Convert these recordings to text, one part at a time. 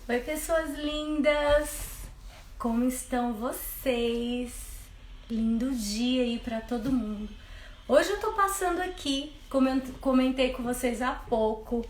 Oi, pessoas lindas! Como estão vocês? Lindo dia aí pra todo mundo. Hoje eu tô passando aqui, como eu comentei com vocês há pouco,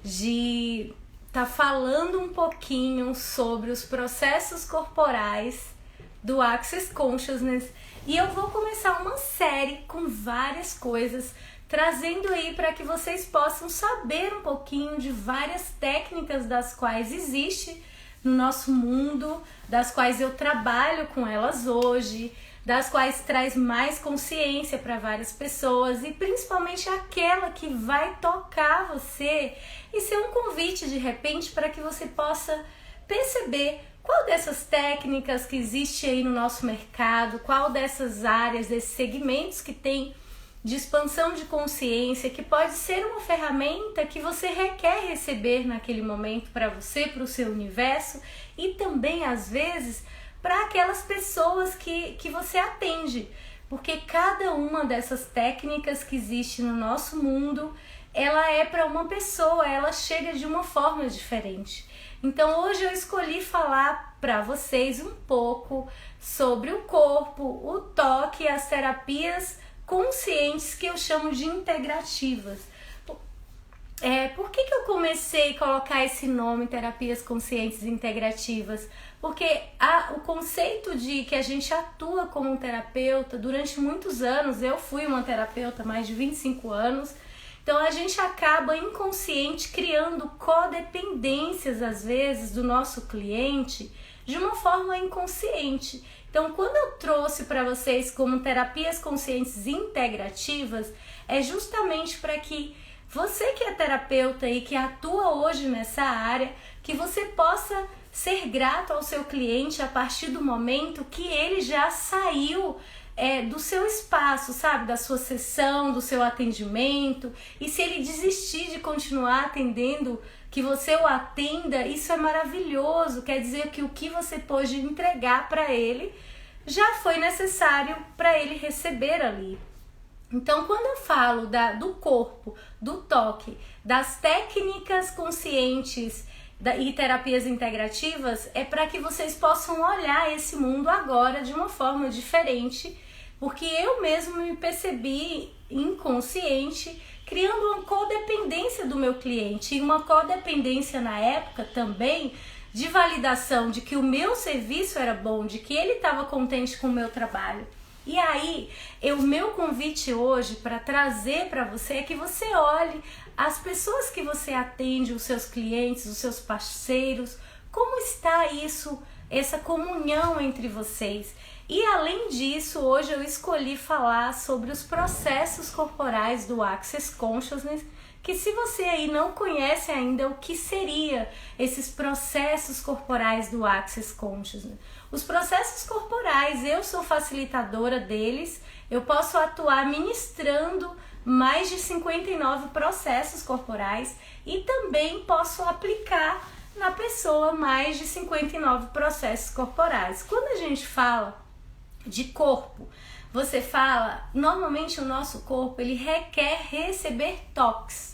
de tá falando um pouquinho sobre os processos corporais do Access Consciousness, e eu vou começar uma série com várias coisas, trazendo aí para que vocês possam saber um pouquinho de várias técnicas das quais existe no nosso mundo, das quais eu trabalho com elas hoje, das quais traz mais consciência para várias pessoas e principalmente aquela que vai tocar você e ser um convite de repente para que você possa perceber qual dessas técnicas que existe aí no nosso mercado, qual dessas áreas, desses segmentos que tem de expansão de consciência, que pode ser uma ferramenta que você requer receber naquele momento para você, para o seu universo e também, às vezes, para aquelas pessoas que você atende. Porque cada uma dessas técnicas que existe no nosso mundo, ela é para uma pessoa, ela chega de uma forma diferente. Então hoje eu escolhi falar para vocês um pouco sobre o corpo, o toque e as terapias conscientes que eu chamo de integrativas. Por que eu comecei a colocar esse nome, terapias conscientes integrativas? Porque o conceito de que a gente atua como um terapeuta, durante muitos anos, eu fui uma terapeuta há mais de 25 anos, então a gente acaba inconsciente criando codependências às vezes do nosso cliente de uma forma inconsciente. Então, quando eu trouxe para vocês como terapias conscientes integrativas, é justamente para que você que é terapeuta e que atua hoje nessa área, que você possa ser grato ao seu cliente a partir do momento que ele já saiu do seu espaço, sabe? Da sua sessão, do seu atendimento. E se ele desistir de continuar atendendo, que você o atenda, isso é maravilhoso. Quer dizer que o que você pôde entregar para ele já foi necessário para ele receber ali. Então, quando eu falo do corpo, do toque, das técnicas conscientes e terapias integrativas, é para que vocês possam olhar esse mundo agora de uma forma diferente, porque eu mesmo me percebi inconsciente, criando uma codependência do meu cliente, e uma codependência na época também de validação de que o meu serviço era bom, de que ele estava contente com o meu trabalho. E aí, o meu convite hoje para trazer para você é que você olhe as pessoas que você atende, os seus clientes, os seus parceiros, como está isso, essa comunhão entre vocês. E além disso, hoje eu escolhi falar sobre os processos corporais do Access Consciousness, que se você aí não conhece ainda o que seria esses processos corporais do Access Consciousness. Os processos corporais, eu sou facilitadora deles, eu posso atuar ministrando mais de 59 processos corporais e também posso aplicar na pessoa mais de 59 processos corporais. Quando a gente fala de corpo, você fala, normalmente o nosso corpo ele requer receber toques.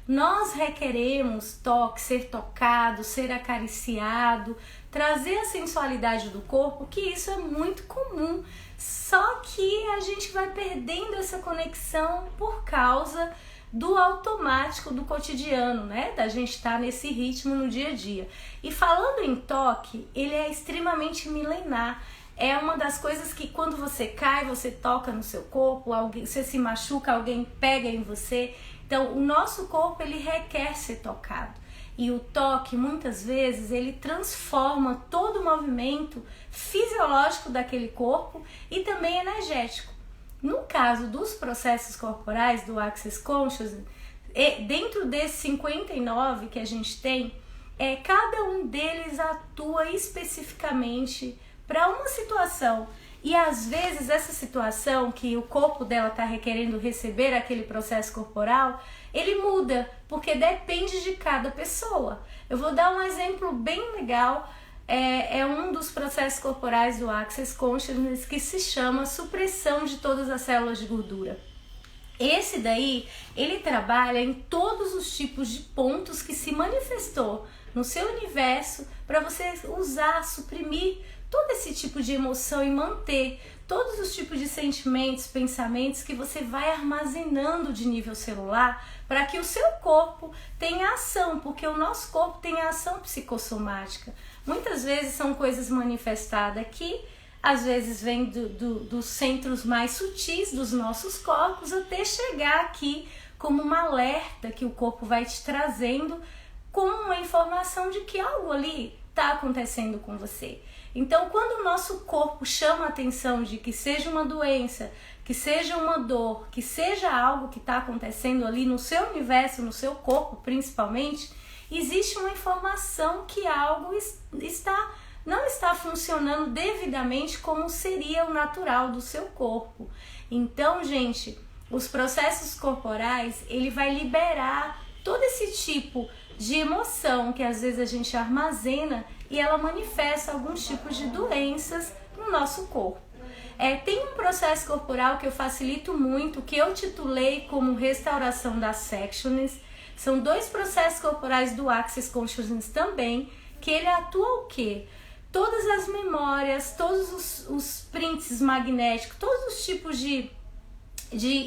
Nós requeremos toque, ser tocado, ser acariciado, trazer a sensualidade do corpo, que isso é muito comum. Só que a gente vai perdendo essa conexão por causa do automático do cotidiano, né? Da gente estar nesse ritmo no dia a dia. E falando em toque, ele é extremamente milenar. É uma das coisas que quando você cai, você toca no seu corpo, você se machuca, alguém pega em você. Então, o nosso corpo, ele requer ser tocado. E o toque, muitas vezes, ele transforma todo o movimento fisiológico daquele corpo e também energético. No caso dos processos corporais do Access Consciousness, dentro desses 59 que a gente tem, cada um deles atua especificamente para uma situação. E às vezes essa situação que o corpo dela está requerendo receber aquele processo corporal, ele muda, porque depende de cada pessoa. Eu vou dar um exemplo bem legal, é um dos processos corporais do Access Consciousness que se chama supressão de todas as células de gordura. Esse daí, ele trabalha em todos os tipos de pontos que se manifestou no seu universo para você usar, suprimir todo esse tipo de emoção e manter todos os tipos de sentimentos, pensamentos que você vai armazenando de nível celular para que o seu corpo tenha ação, porque o nosso corpo tem ação psicossomática. Muitas vezes são coisas manifestadas aqui, às vezes vem dos centros mais sutis dos nossos corpos até chegar aqui como uma alerta que o corpo vai te trazendo com uma informação de que algo ali está acontecendo com você. Então, quando o nosso corpo chama a atenção de que seja uma doença, que seja uma dor, que seja algo que está acontecendo ali no seu universo, no seu corpo principalmente, existe uma informação que algo não está funcionando devidamente como seria o natural do seu corpo. Então, gente, os processos corporais, ele vai liberar todo esse tipo de emoção que às vezes a gente armazena e ela manifesta alguns tipos de doenças no nosso corpo. Tem um processo corporal que eu facilito muito, que eu titulei como restauração das sections. São 2 processos corporais do Access Consciousness também, que ele atua o quê? Todas as memórias, todos os prints magnéticos, todos os tipos de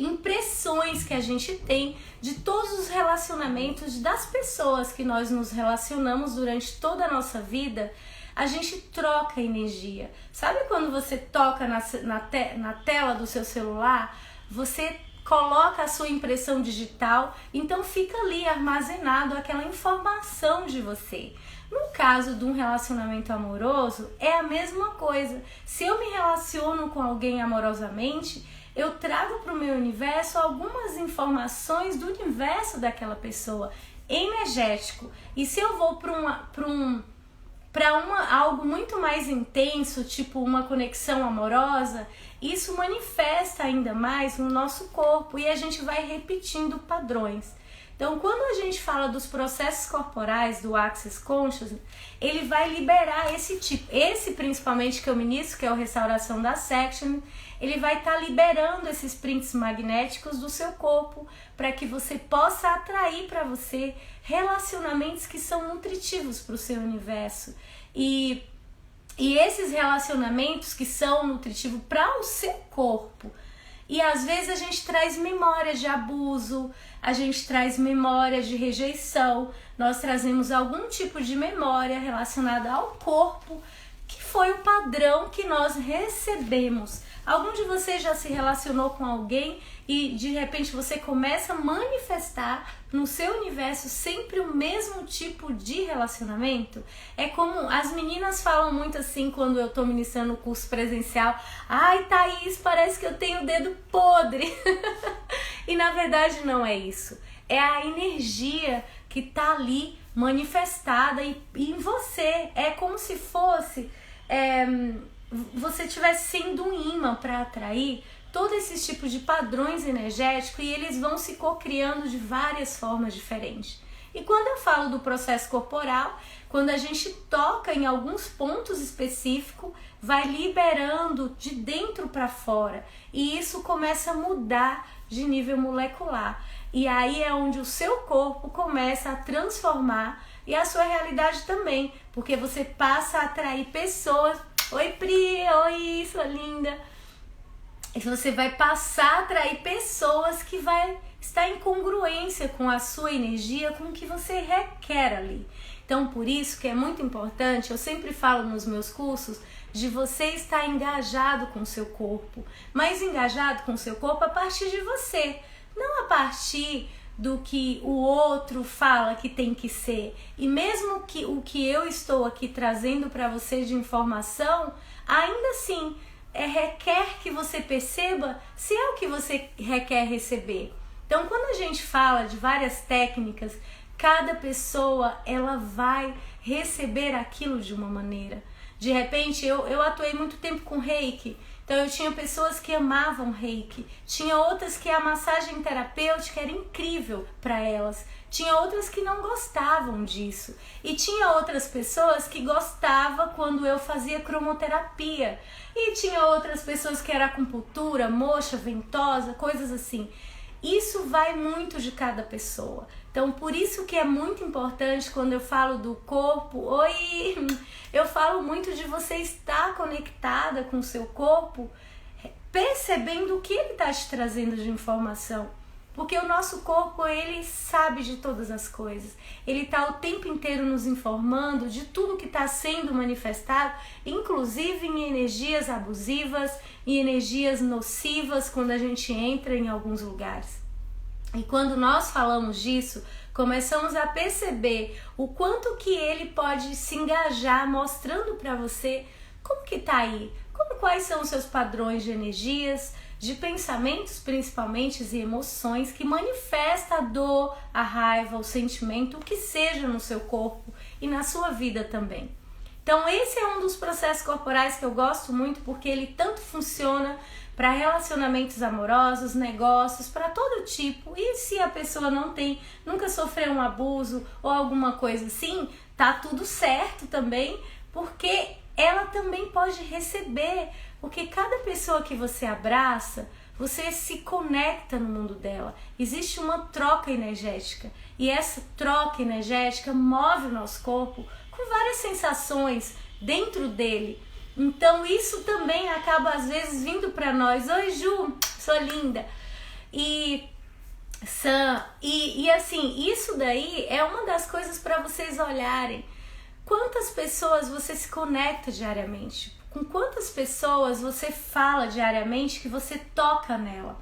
impressões que a gente tem de todos os relacionamentos das pessoas que nós nos relacionamos durante toda a nossa vida, a gente troca energia. Sabe quando você toca na tela do seu celular, você coloca a sua impressão digital, então fica ali armazenado aquela informação de você. No caso de um relacionamento amoroso, é a mesma coisa. Se eu me relaciono com alguém amorosamente, eu trago para o meu universo algumas informações do universo daquela pessoa, energético. E se eu vou para algo muito mais intenso, tipo uma conexão amorosa, isso manifesta ainda mais no nosso corpo e a gente vai repetindo padrões. Então, quando a gente fala dos processos corporais do Access Consciousness, ele vai liberar esse principalmente que eu ministro, que é a restauração da section, ele vai estar liberando esses prints magnéticos do seu corpo para que você possa atrair para você relacionamentos que são nutritivos para o seu universo. E esses relacionamentos que são nutritivos para o seu corpo. E às vezes a gente traz memórias de abuso, a gente traz memórias de rejeição, nós trazemos algum tipo de memória relacionada ao corpo, que foi o padrão que nós recebemos. Algum de vocês já se relacionou com alguém e de repente você começa a manifestar no seu universo sempre o mesmo tipo de relacionamento? É como as meninas falam muito assim quando eu tô ministrando o curso presencial: ai, Thaís, parece que eu tenho o dedo podre. E na verdade não é isso. É a energia que tá ali manifestada em você. É como se fosse você estivesse sendo um imã para atrair todos esses tipos de padrões energéticos e eles vão se cocriando de várias formas diferentes. E quando eu falo do processo corporal, quando a gente toca em alguns pontos específicos, vai liberando de dentro para fora e isso começa a mudar de nível molecular. E aí é onde o seu corpo começa a transformar e a sua realidade também, porque você passa a atrair pessoas. Oi, Pri, oi, sua linda. E você vai passar a atrair pessoas que vai estar em congruência com a sua energia, com o que você requer ali. Então, por isso que é muito importante, eu sempre falo nos meus cursos, de você estar engajado com o seu corpo, mas engajado com o seu corpo a partir de você, não a partir do que o outro fala que tem que ser. E mesmo que o que eu estou aqui trazendo para você de informação, ainda assim requer que você perceba se é o que você requer receber. Então, quando a gente fala de várias técnicas, cada pessoa ela vai receber aquilo de uma maneira. De repente, eu atuei muito tempo com Reiki. Então eu tinha pessoas que amavam Reiki, tinha outras que a massagem terapêutica era incrível para elas, tinha outras que não gostavam disso e tinha outras pessoas que gostavam quando eu fazia cromoterapia e tinha outras pessoas que era acupuntura, moxa, ventosa, coisas assim. Isso vai muito de cada pessoa. Então, por isso que é muito importante quando eu falo do corpo, eu falo muito de você estar conectada com o seu corpo, percebendo o que ele está te trazendo de informação. Porque o nosso corpo, ele sabe de todas as coisas. Ele está o tempo inteiro nos informando de tudo que está sendo manifestado, inclusive em energias abusivas e energias nocivas quando a gente entra em alguns lugares. E quando nós falamos disso, começamos a perceber o quanto que ele pode se engajar, mostrando para você como que está aí, quais são os seus padrões de energias, de pensamentos principalmente e emoções que manifesta a dor, a raiva, o sentimento, o que seja no seu corpo e na sua vida também. Então esse é um dos processos corporais que eu gosto muito, porque ele tanto funciona para relacionamentos amorosos, negócios, para todo tipo. E se a pessoa nunca sofreu um abuso ou alguma coisa assim, tá tudo certo também, porque ela também pode receber, porque cada pessoa que você abraça, você se conecta no mundo dela. Existe uma troca energética e essa troca energética move o nosso corpo com várias sensações dentro dele. Então isso também acaba às vezes vindo para nós. Oi Ju, sou linda. E Sam, e assim, isso daí é uma das coisas para vocês olharem. Quantas pessoas você se conecta diariamente? Com quantas pessoas você fala diariamente que você toca nela?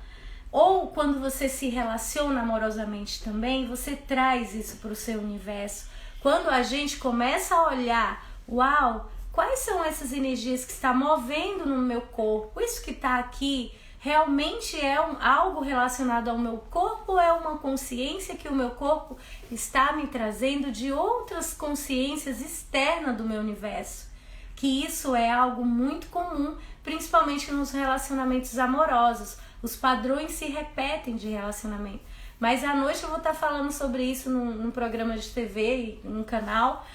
Ou quando você se relaciona amorosamente também, você traz isso para o seu universo. Quando a gente começa a olhar, uau, quais são essas energias que estão movendo no meu corpo? Isso que está aqui realmente é algo relacionado ao meu corpo ou é uma consciência que o meu corpo está me trazendo de outras consciências externas do meu universo? Que isso é algo muito comum, principalmente nos relacionamentos amorosos. Os padrões se repetem de relacionamento. Mas à noite eu vou estar falando sobre isso num programa de TV, num canal,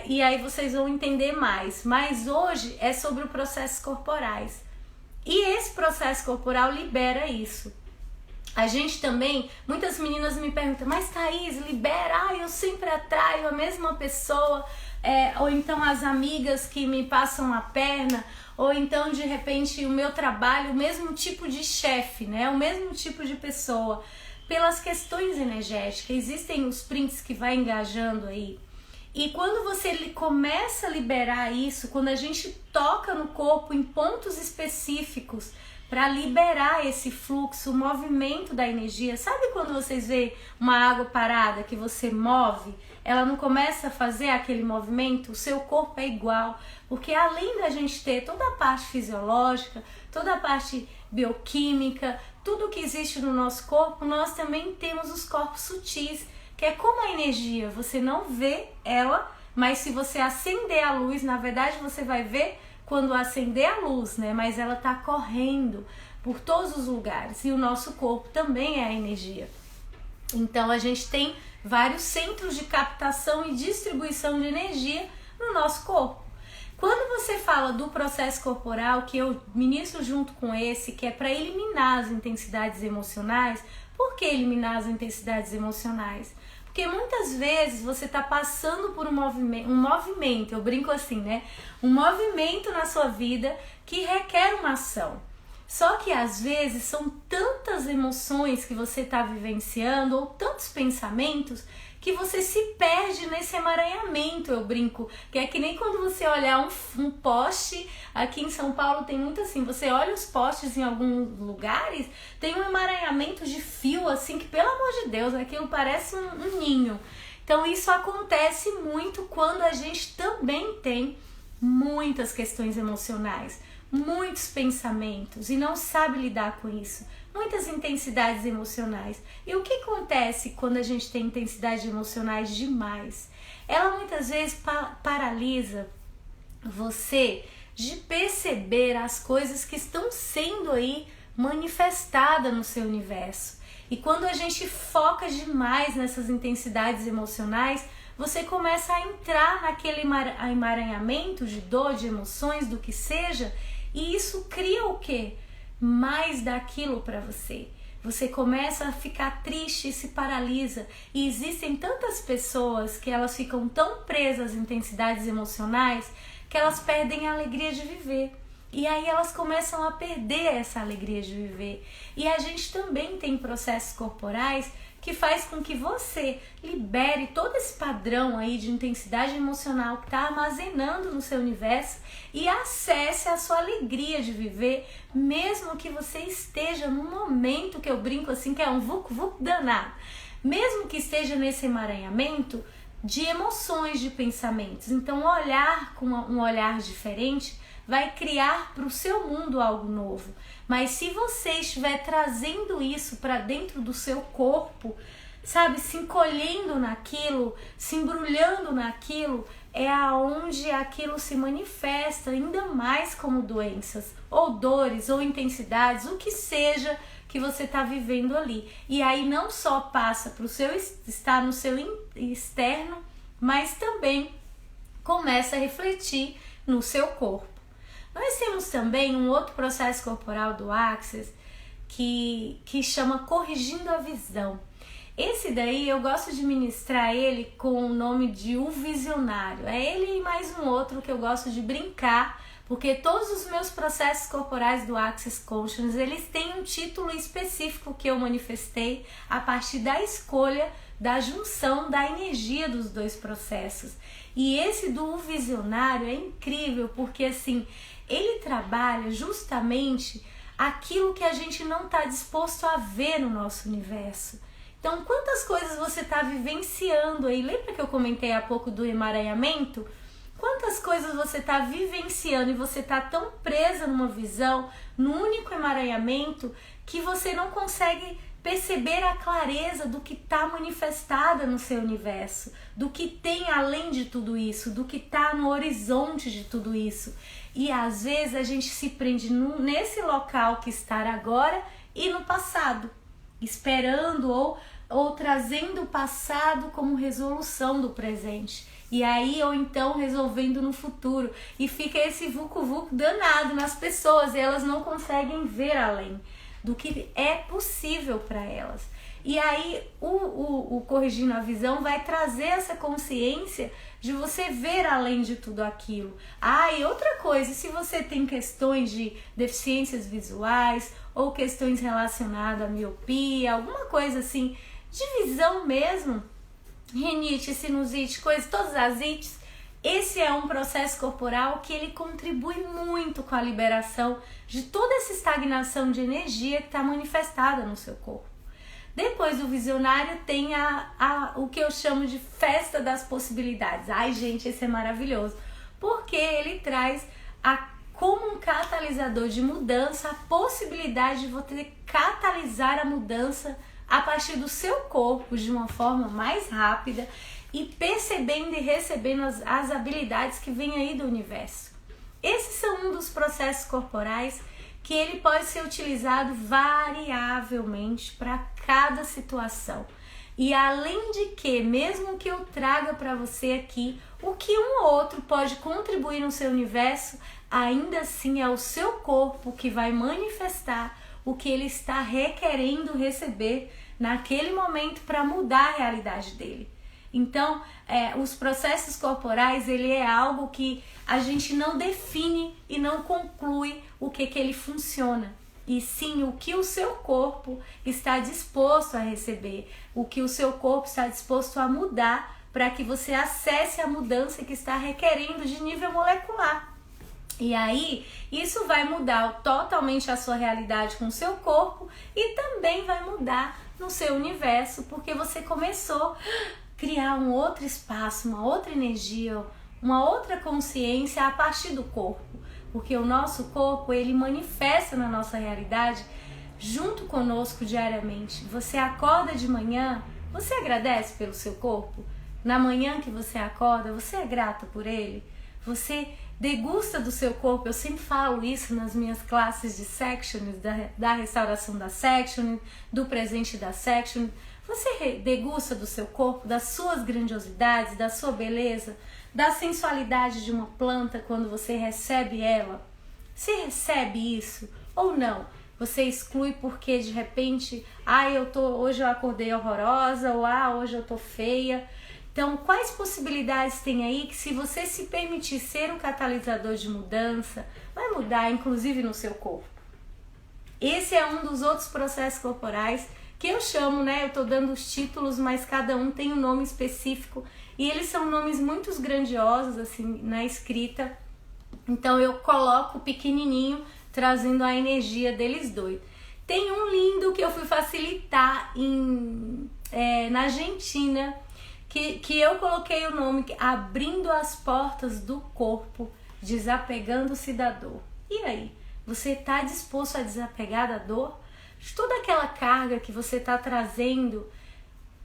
e aí vocês vão entender mais. Mas hoje é sobre os processos corporais. E esse processo corporal libera isso. A gente também, muitas meninas me perguntam, mas Thaís, libera, eu sempre atraio a mesma pessoa, ou então as amigas que me passam a perna, ou então de repente o meu trabalho, o mesmo tipo de chefe, né? O mesmo tipo de pessoa. Pelas questões energéticas, existem os prints que vai engajando aí. E quando você começa a liberar isso, quando a gente toca no corpo em pontos específicos para liberar esse fluxo, o movimento da energia. Sabe quando vocês veem uma água parada que você move, ela não começa a fazer aquele movimento? O seu corpo é igual, porque além da gente ter toda a parte fisiológica, toda a parte bioquímica, tudo que existe no nosso corpo, nós também temos os corpos sutis, que é como a energia, você não vê ela, mas se você acender a luz, na verdade você vai ver quando acender a luz, né? Mas ela está correndo por todos os lugares e o nosso corpo também é a energia. Então a gente tem vários centros de captação e distribuição de energia no nosso corpo. Quando você fala do processo corporal, que eu ministro junto com esse, que é para eliminar as intensidades emocionais. Por que eliminar as intensidades emocionais? Porque muitas vezes você está passando por um movimento, eu brinco assim, né? Um movimento na sua vida que requer uma ação. Só que às vezes são tantas emoções que você está vivenciando ou tantos pensamentos que você se perde nesse emaranhamento, eu brinco. Que é que nem quando você olhar um poste, aqui em São Paulo tem muito assim, você olha os postes em alguns lugares, tem um emaranhamento de fio assim, que pelo amor de Deus, aquilo parece um ninho. Então isso acontece muito quando a gente também tem muitas questões emocionais, muitos pensamentos e não sabe lidar com isso. Muitas intensidades emocionais. E o que acontece quando a gente tem intensidades emocionais demais? Ela muitas vezes paralisa você de perceber as coisas que estão sendo aí manifestadas no seu universo. E quando a gente foca demais nessas intensidades emocionais, você começa a entrar naquele emaranhamento de dor, de emoções, do que seja, e isso cria o quê? Mais daquilo para você. você começa a ficar triste e se paralisa. E existem tantas pessoas que elas ficam tão presas em intensidades emocionais que elas perdem a alegria de viver. E aí elas começam a perder essa alegria de viver. E a gente também tem processos corporais que faz com que você libere todo esse padrão aí de intensidade emocional que está armazenando no seu universo e acesse a sua alegria de viver, mesmo que você esteja num momento que eu brinco assim, que é um vucu-vucu danado. Mesmo que esteja nesse emaranhamento de emoções, de pensamentos. Então, olhar com um olhar diferente vai criar para o seu mundo algo novo. Mas se você estiver trazendo isso para dentro do seu corpo, sabe, se encolhendo naquilo, se embrulhando naquilo, é aonde aquilo se manifesta ainda mais como doenças, ou dores, ou intensidades, o que seja que você está vivendo ali. E aí não só passa para o seu estar no seu externo, mas também começa a refletir no seu corpo. Nós temos também um outro processo corporal do Access que chama Corrigindo a Visão. Esse daí eu gosto de ministrar ele com o nome de O Visionário. É ele e mais um outro que eu gosto de brincar, porque todos os meus processos corporais do Access Consciousness, eles têm um título específico que eu manifestei a partir da escolha, da junção, da energia dos dois processos. E esse do Visionário é incrível, porque assim, ele trabalha justamente aquilo que a gente não está disposto a ver no nosso universo. Então, quantas coisas você está vivenciando aí? Lembra que eu comentei há pouco do emaranhamento? Quantas coisas você está vivenciando e você está tão presa numa visão, num único emaranhamento, que você não consegue perceber a clareza do que está manifestada no seu universo, do que tem além de tudo isso, do que está no horizonte de tudo isso. E às vezes a gente se prende nesse local que está agora e no passado, esperando ou trazendo o passado como resolução do presente. E aí, ou então resolvendo no futuro. E fica esse vucu-vucu danado nas pessoas e elas não conseguem ver além do que é possível para elas. E aí o Corrigindo a Visão vai trazer essa consciência de você ver além de tudo aquilo. E outra coisa, se você tem questões de deficiências visuais ou questões relacionadas à miopia, alguma coisa assim, de visão mesmo, rinite, sinusite, coisas, todas as ites, esse é um processo corporal que ele contribui muito com a liberação de toda essa estagnação de energia que está manifestada no seu corpo. Depois do Visionário tem o que eu chamo de Festa das Possibilidades. Ai, gente, esse é maravilhoso, porque ele traz como um catalisador de mudança a possibilidade de você catalisar a mudança a partir do seu corpo de uma forma mais rápida e percebendo e recebendo as habilidades que vêm aí do universo. Esses são um dos processos corporais que ele pode ser utilizado variavelmente para cada situação. E além de que, mesmo que eu traga para você aqui, o que um ou outro pode contribuir no seu universo, ainda assim é o seu corpo que vai manifestar o que ele está requerendo receber naquele momento para mudar a realidade dele. Então, os processos corporais, ele é algo que a gente não define e não conclui o que ele funciona, e sim o que o seu corpo está disposto a receber, o que o seu corpo está disposto a mudar para que você acesse a mudança que está requerendo de nível molecular. E aí, isso vai mudar totalmente a sua realidade com o seu corpo e também vai mudar no seu universo, porque você começou a criar um outro espaço, uma outra energia, uma outra consciência a partir do corpo. Porque o nosso corpo, ele manifesta na nossa realidade junto conosco diariamente. Você acorda de manhã, você agradece pelo seu corpo? Na manhã que você acorda, você é grato por ele? Você degusta do seu corpo? Eu sempre falo isso nas minhas classes de sectioning, da restauração da sectioning, do presente da sectioning. Você degusta do seu corpo, das suas grandiosidades, da sua beleza, da sensualidade de uma planta quando você recebe ela? Você recebe isso ou não? Você exclui porque de repente, hoje eu acordei horrorosa, ou hoje eu tô feia. Então, quais possibilidades tem aí que, se você se permitir ser um catalisador de mudança, vai mudar inclusive no seu corpo? Esse é um dos outros processos corporais que eu chamo, né? Eu tô dando os títulos, mas cada um tem um nome específico e eles são nomes muito grandiosos assim na escrita. Então eu coloco pequenininho, trazendo a energia deles dois. Tem um lindo que eu fui facilitar na Argentina, que eu coloquei o nome Abrindo as Portas do Corpo, Desapegando-se da Dor. E aí? Você está disposto a desapegar da dor? De toda aquela carga que você está trazendo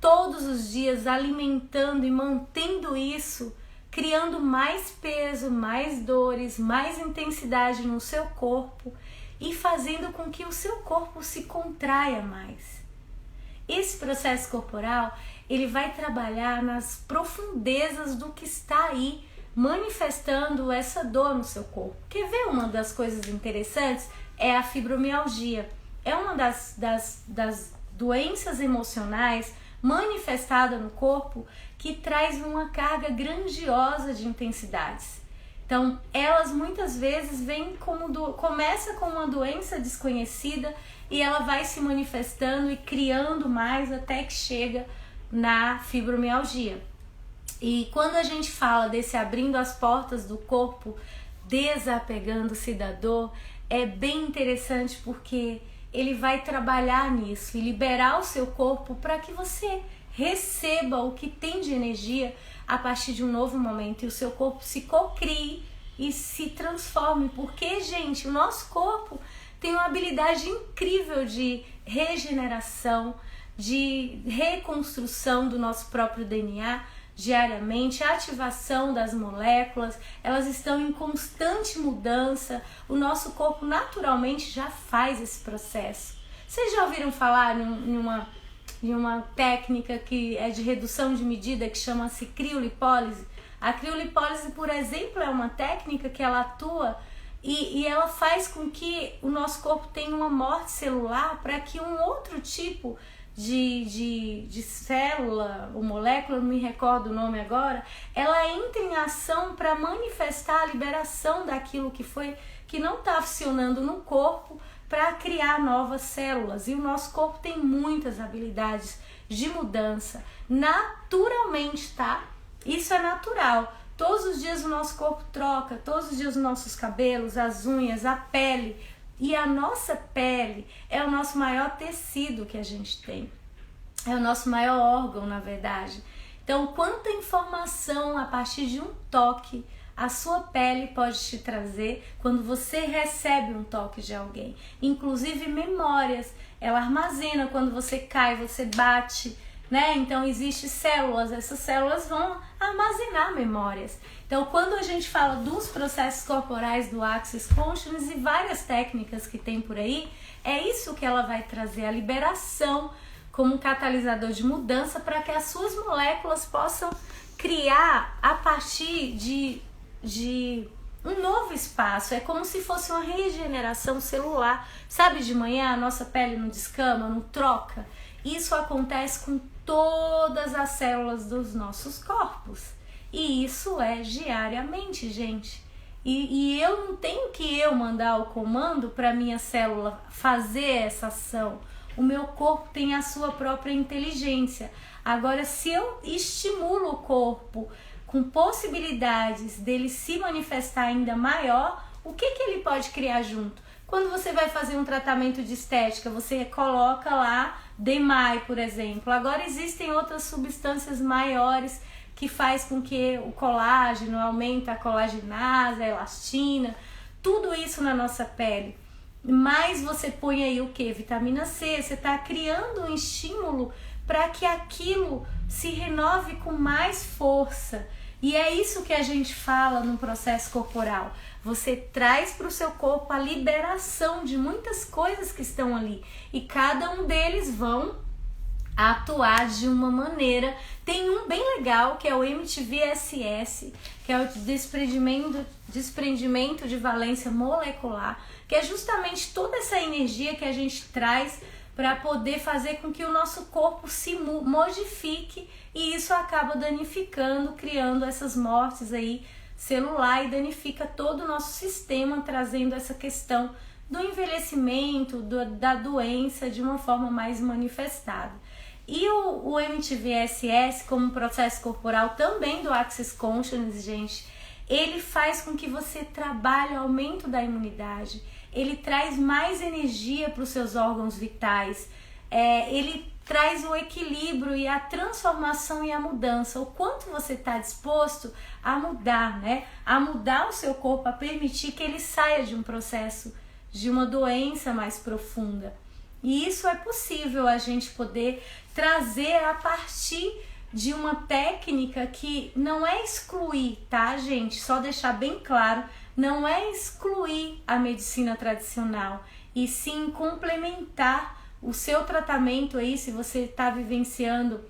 todos os dias, alimentando e mantendo isso, criando mais peso, mais dores, mais intensidade no seu corpo e fazendo com que o seu corpo se contraia mais. Esse processo corporal, ele vai trabalhar nas profundezas do que está aí, manifestando essa dor no seu corpo. Quer ver uma das coisas interessantes? É a fibromialgia. É uma das doenças emocionais manifestada no corpo que traz uma carga grandiosa de intensidades. Então, elas muitas vezes começa com uma doença desconhecida e ela vai se manifestando e criando mais até que chega na fibromialgia. E quando a gente fala desse abrindo as portas do corpo, desapegando-se da dor, é bem interessante porque ele vai trabalhar nisso e liberar o seu corpo para que você receba o que tem de energia a partir de um novo momento e o seu corpo se cocrie e se transforme. Porque, gente, o nosso corpo tem uma habilidade incrível de regeneração, de reconstrução do nosso próprio DNA diariamente, a ativação das moléculas, elas estão em constante mudança, o nosso corpo naturalmente já faz esse processo. Vocês já ouviram falar em uma técnica que é de redução de medida que chama-se criolipólise? A criolipólise, por exemplo, é uma técnica que ela atua e ela faz com que o nosso corpo tenha uma morte celular para que um outro tipo de célula ou molécula, não me recordo o nome agora, ela entra em ação para manifestar a liberação daquilo que não está funcionando no corpo para criar novas células. E o nosso corpo tem muitas habilidades de mudança, naturalmente, tá? Isso é natural. Todos os dias o nosso corpo troca, todos os dias os nossos cabelos, as unhas, a pele. E a nossa pele é o nosso maior tecido que a gente tem. É o nosso maior órgão, na verdade. Então, quanta informação a partir de um toque a sua pele pode te trazer quando você recebe um toque de alguém. Inclusive memórias. Ela armazena quando você cai, você bate, né? Então, existem células. Essas células vão armazenar memórias. Então, quando a gente fala dos processos corporais do Access Consciousness e várias técnicas que tem por aí, é isso que ela vai trazer, a liberação como um catalisador de mudança para que as suas moléculas possam criar a partir de um novo espaço. É como se fosse uma regeneração celular. Sabe, de manhã a nossa pele não descama, não troca? Isso acontece com todas as células dos nossos corpos. E isso é diariamente, gente. E eu não tenho que mandar o comando para minha célula fazer essa ação. O meu corpo tem a sua própria inteligência. Agora, se eu estimulo o corpo com possibilidades dele se manifestar ainda maior, o que ele pode criar junto? Quando você vai fazer um tratamento de estética, você coloca lá DMAI, por exemplo. Agora existem outras substâncias maiores que faz com que o colágeno aumenta a colagenase, a elastina, tudo isso na nossa pele. Mas você põe aí o que? Vitamina C, você está criando um estímulo para que aquilo se renove com mais força. E é isso que a gente fala no processo corporal. Você traz para o seu corpo a liberação de muitas coisas que estão ali. E cada um deles vão a atuar de uma maneira. Tem um bem legal que é o MTV-SS, que é o desprendimento de valência molecular, que é justamente toda essa energia que a gente traz para poder fazer com que o nosso corpo se modifique, e isso acaba danificando, criando essas mortes aí celular, e danifica todo o nosso sistema, trazendo essa questão do envelhecimento, da doença de uma forma mais manifestada. E o MTV-SS, como processo corporal também do Access Consciousness, gente, ele faz com que você trabalhe o aumento da imunidade, ele traz mais energia para os seus órgãos vitais, ele traz o equilíbrio e a transformação e a mudança. O quanto você está disposto a mudar, né? A mudar o seu corpo, a permitir que ele saia de um processo, de uma doença mais profunda. E isso é possível a gente poder trazer a partir de uma técnica que não é excluir, tá, gente? Só deixar bem claro, não é excluir a medicina tradicional, e sim complementar o seu tratamento aí, se você está vivenciando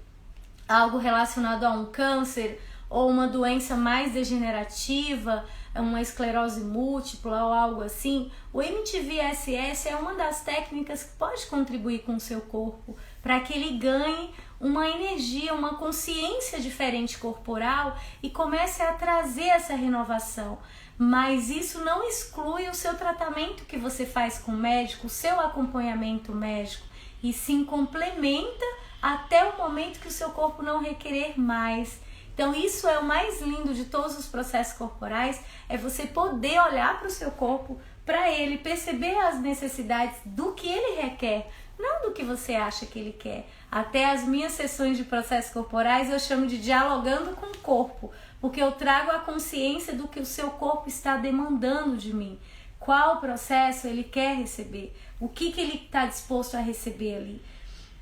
algo relacionado a um câncer ou uma doença mais degenerativa, uma esclerose múltipla ou algo assim. O MTV-SS é uma das técnicas que pode contribuir com o seu corpo para que ele ganhe uma energia, uma consciência diferente corporal e comece a trazer essa renovação. Mas isso não exclui o seu tratamento que você faz com o médico, o seu acompanhamento médico, e sim complementa até o momento que o seu corpo não requerer mais. Então isso é o mais lindo de todos os processos corporais, é você poder olhar para o seu corpo, para ele, perceber as necessidades do que ele requer, não do que você acha que ele quer. Até as minhas sessões de processos corporais eu chamo de dialogando com o corpo, porque eu trago a consciência do que o seu corpo está demandando de mim. Qual processo ele quer receber, o que ele está disposto a receber ali.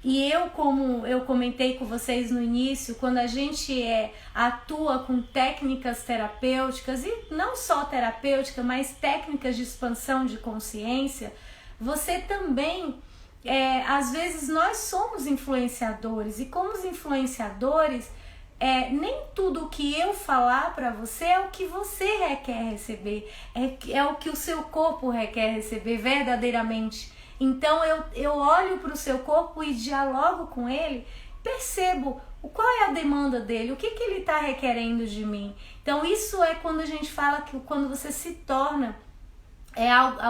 E eu, como eu comentei com vocês no início, quando a gente atua com técnicas terapêuticas, e não só terapêutica, mas técnicas de expansão de consciência, você também, às vezes nós somos influenciadores, e como os influenciadores, nem tudo o que eu falar para você é o que você requer receber, é o que o seu corpo requer receber verdadeiramente. Então eu olho para o seu corpo e dialogo com ele, percebo qual é a demanda dele, o que ele está requerendo de mim. Então isso é quando a gente fala que quando você se torna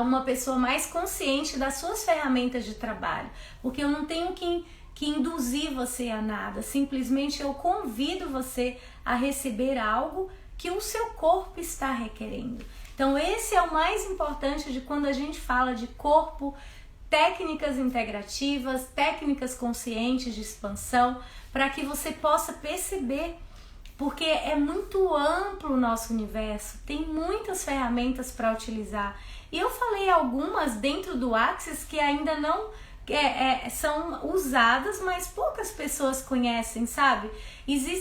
uma pessoa mais consciente das suas ferramentas de trabalho, porque eu não tenho que induzir você a nada, simplesmente eu convido você a receber algo que o seu corpo está requerendo. Então esse é o mais importante de quando a gente fala de corpo, técnicas integrativas, técnicas conscientes de expansão, para que você possa perceber, porque é muito amplo o nosso universo, tem muitas ferramentas para utilizar. E eu falei algumas dentro do Access que ainda não são usadas, mas poucas pessoas conhecem, sabe?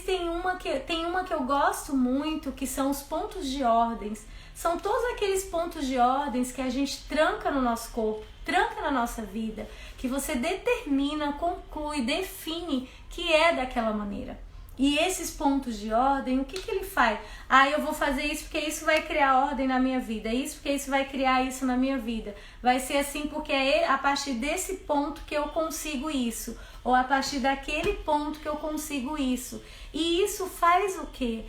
Tem uma que eu gosto muito, que são os pontos de ordens. São todos aqueles pontos de ordens que a gente tranca no nosso corpo, tranca na nossa vida, que você determina, conclui, define que é daquela maneira. E esses pontos de ordem, o que ele faz? Eu vou fazer isso porque isso vai criar ordem na minha vida, isso porque isso vai criar isso na minha vida. Vai ser assim porque é a partir desse ponto que eu consigo isso, ou a partir daquele ponto que eu consigo isso. E isso faz o quê?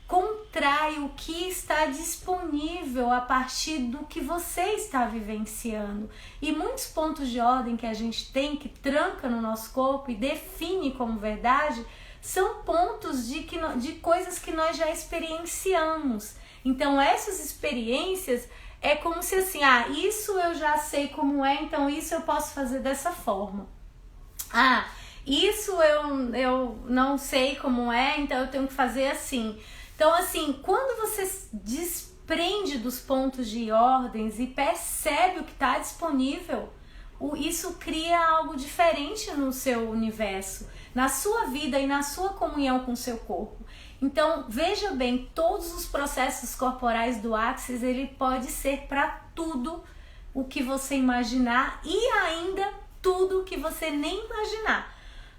Contrai o que está disponível a partir do que você está vivenciando. E muitos pontos de ordem que a gente tem, que tranca no nosso corpo e define como verdade, são pontos de coisas que nós já experienciamos. Então essas experiências é como se assim, isso eu já sei como é, então isso eu posso fazer dessa forma. Isso eu não sei como é, então eu tenho que fazer assim. Então assim, quando você desprende dos pontos de ordens e percebe o que está disponível, isso cria algo diferente no seu universo, na sua vida e na sua comunhão com o seu corpo. Então, veja bem, todos os processos corporais do Access, ele pode ser para tudo o que você imaginar e ainda tudo o que você nem imaginar.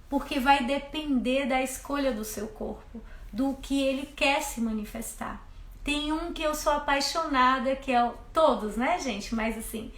porque vai depender da escolha do seu corpo, do que ele quer se manifestar. Tem um que eu sou apaixonada, que é todos, né, gente? Mas assim,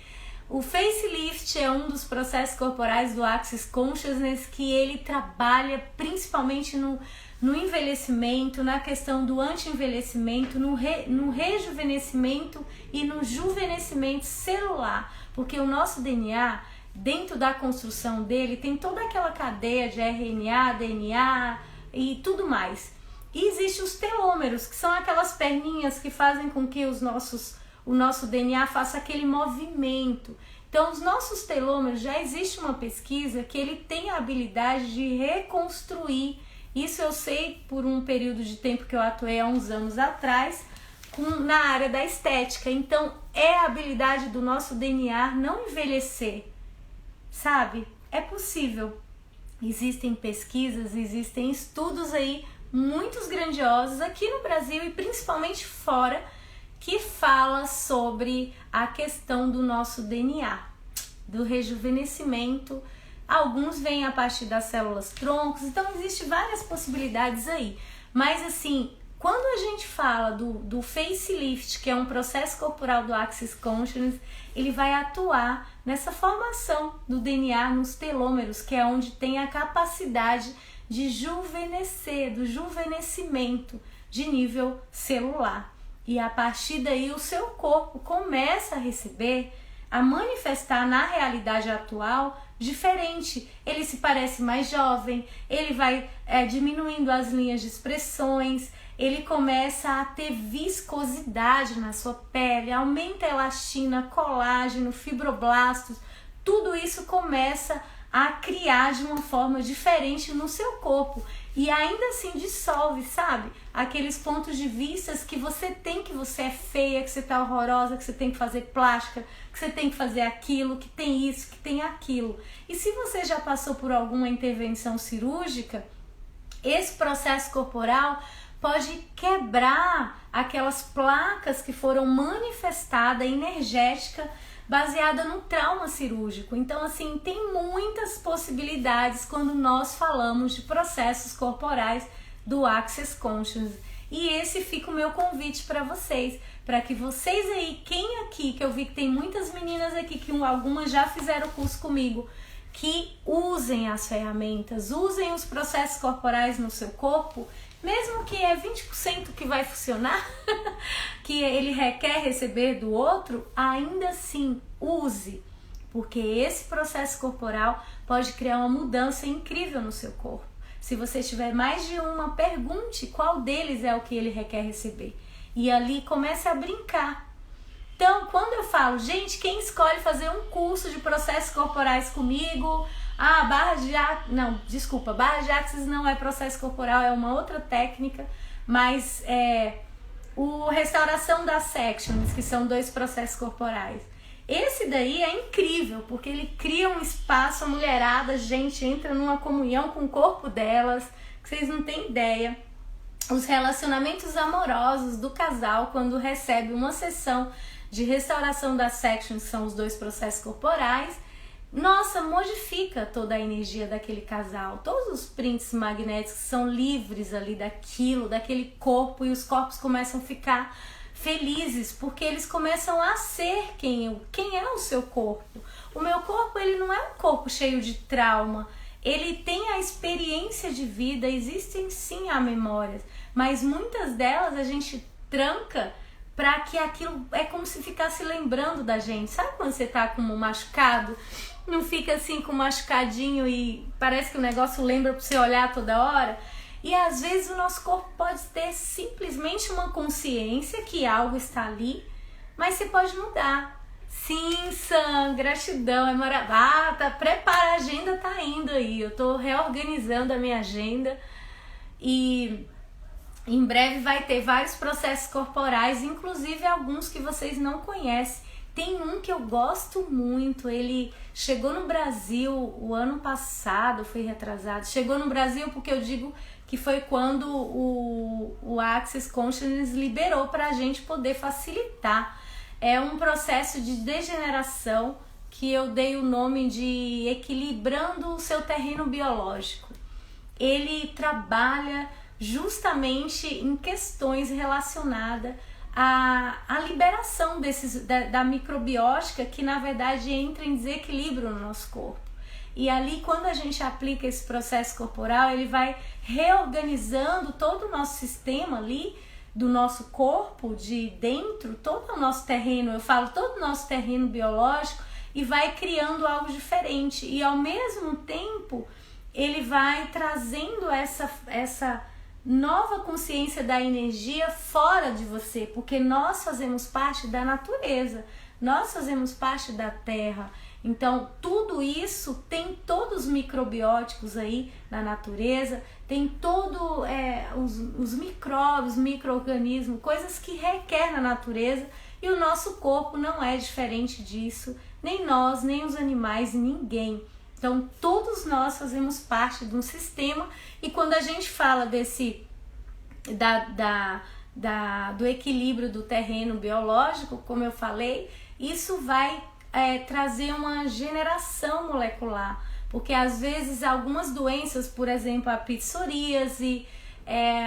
o facelift é um dos processos corporais do Access Consciousness que ele trabalha principalmente no envelhecimento, na questão do anti-envelhecimento, no rejuvenescimento e no juvenescimento celular, porque o nosso DNA, dentro da construção dele, tem toda aquela cadeia de RNA, DNA e tudo mais. E existem os telômeros, que são aquelas perninhas que fazem com que o nosso DNA faça aquele movimento. Então, os nossos telômeros, já existe uma pesquisa que ele tem a habilidade de reconstruir. Isso eu sei por um período de tempo que eu atuei há uns anos atrás, na área da estética. Então, é a habilidade do nosso DNA não envelhecer, sabe? É possível. Existem pesquisas, existem estudos aí, muitos grandiosos aqui no Brasil e principalmente fora, que fala sobre a questão do nosso DNA, do rejuvenescimento. Alguns vêm a partir das células troncos, então existem várias possibilidades aí. Mas assim, quando a gente fala do facelift, que é um processo corporal do Access Consciousness, ele vai atuar nessa formação do DNA nos telômeros, que é onde tem a capacidade de juvenescer, do juvenescimento de nível celular. E a partir daí o seu corpo começa a manifestar na realidade atual diferente. Ele se parece mais jovem, ele vai diminuindo as linhas de expressões, ele começa a ter viscosidade na sua pele, aumenta a elastina, colágeno, fibroblastos, tudo isso começa a criar de uma forma diferente no seu corpo e ainda assim dissolve, sabe? Aqueles pontos de vista que você tem, que você é feia, que você tá horrorosa, que você tem que fazer plástica, que você tem que fazer aquilo, que tem isso, que tem aquilo. E se você já passou por alguma intervenção cirúrgica, esse processo corporal pode quebrar aquelas placas que foram manifestadas energética baseada no trauma cirúrgico. Então, assim, tem muitas possibilidades quando nós falamos de processos corporais do Access Consciousness. E esse fica o meu convite para vocês, para que vocês aí, quem aqui, que eu vi que tem muitas meninas aqui, que algumas já fizeram o curso comigo, que usem as ferramentas, usem os processos corporais no seu corpo, mesmo que é 20% que vai funcionar, que ele requer receber do outro, ainda assim use, porque esse processo corporal pode criar uma mudança incrível no seu corpo. Se você tiver mais de uma, pergunte qual deles é o que ele requer receber. E ali comece a brincar. Então, quando eu falo, gente, quem escolhe fazer um curso de processos corporais comigo... barra de Access não é processo corporal, é uma outra técnica, mas o restauração das sections, que são 2 processos corporais. Esse daí é incrível, porque ele cria um espaço, a mulherada, gente, entra numa comunhão com o corpo delas, que vocês não têm ideia. Os relacionamentos amorosos do casal, quando recebe uma sessão de restauração das sections, que são os 2 processos corporais, nossa, modifica toda a energia daquele casal. Todos os prints magnéticos são livres ali daquele corpo, e os corpos começam a ficar felizes, porque eles começam a ser quem é o seu corpo. O meu corpo, ele não é um corpo cheio de trauma, ele tem a experiência de vida, existem sim as memórias, mas muitas delas a gente tranca para que aquilo é como se ficasse lembrando da gente. Sabe quando você tá com um machucado? Não fica assim com um machucadinho e parece que o negócio lembra para você olhar toda hora? E às vezes o nosso corpo pode ter simplesmente uma consciência que algo está ali, mas você pode mudar. Sim, Sam, gratidão, é maravilhoso. Prepara, a agenda tá indo aí. Eu tô reorganizando a minha agenda e em breve vai ter vários processos corporais, inclusive alguns que vocês não conhecem. Tem um que eu gosto muito, ele chegou no Brasil o ano passado, foi retrasado. Chegou no Brasil porque eu digo que foi quando o Access Consciousness liberou para a gente poder facilitar. É um processo de degeneração que eu dei o nome de equilibrando o seu terreno biológico. ele trabalha justamente em questões relacionadas à liberação da microbiótica, que na verdade entra em desequilíbrio no nosso corpo. E ali, quando a gente aplica esse processo corporal, ele vai reorganizando todo o nosso sistema ali, do nosso corpo, de dentro, todo o nosso terreno, eu falo todo o nosso terreno biológico, e vai criando algo diferente. E ao mesmo tempo, ele vai trazendo essa nova consciência da energia fora de você, porque nós fazemos parte da natureza, nós fazemos parte da terra. Então, tudo isso tem todos os microbióticos aí na natureza, tem todo os micróbios, micro-organismos, coisas que requer na natureza, e o nosso corpo não é diferente disso, nem nós, nem os animais, ninguém. Então, todos nós fazemos parte de um sistema, e quando a gente fala do equilíbrio do terreno biológico, como eu falei, isso vai trazer uma generação molecular, porque às vezes algumas doenças, por exemplo, a psoríase,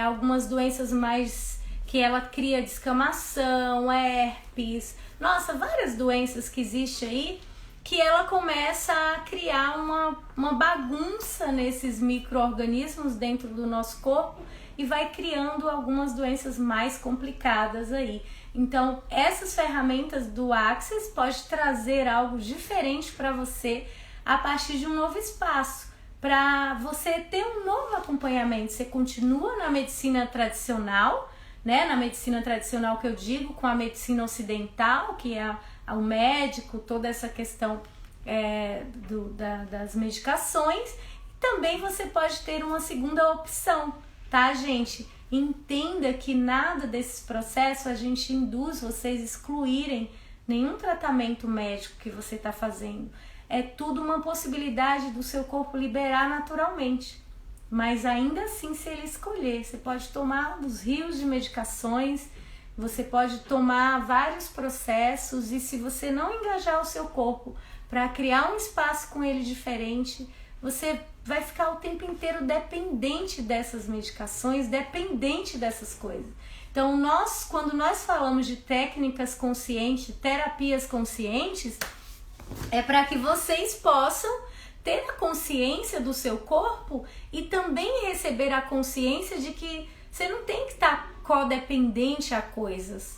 algumas doenças mais que ela cria descamação, herpes, nossa, várias doenças que existem aí, que ela começa a criar uma bagunça nesses micro-organismos dentro do nosso corpo e vai criando algumas doenças mais complicadas aí. Então, essas ferramentas do Access pode trazer algo diferente para você a partir de um novo espaço, para você ter um novo acompanhamento. Você continua na medicina tradicional, né? Na medicina tradicional que eu digo, com a medicina ocidental, que é o médico, toda essa questão das medicações. E também você pode ter uma segunda opção, tá, gente? Entenda que nada desses processos a gente induz vocês excluírem nenhum tratamento médico que você está fazendo. É tudo uma possibilidade do seu corpo liberar naturalmente. Mas ainda assim, se ele escolher, você pode tomar os rios de medicações, você pode tomar vários processos, e se você não engajar o seu corpo para criar um espaço com ele diferente, você vai ficar o tempo inteiro dependente dessas medicações, dependente dessas coisas. Então, quando nós falamos de técnicas conscientes, terapias conscientes, é para que vocês possam ter a consciência do seu corpo e também receber a consciência de que você não tem que estar codependente a coisas,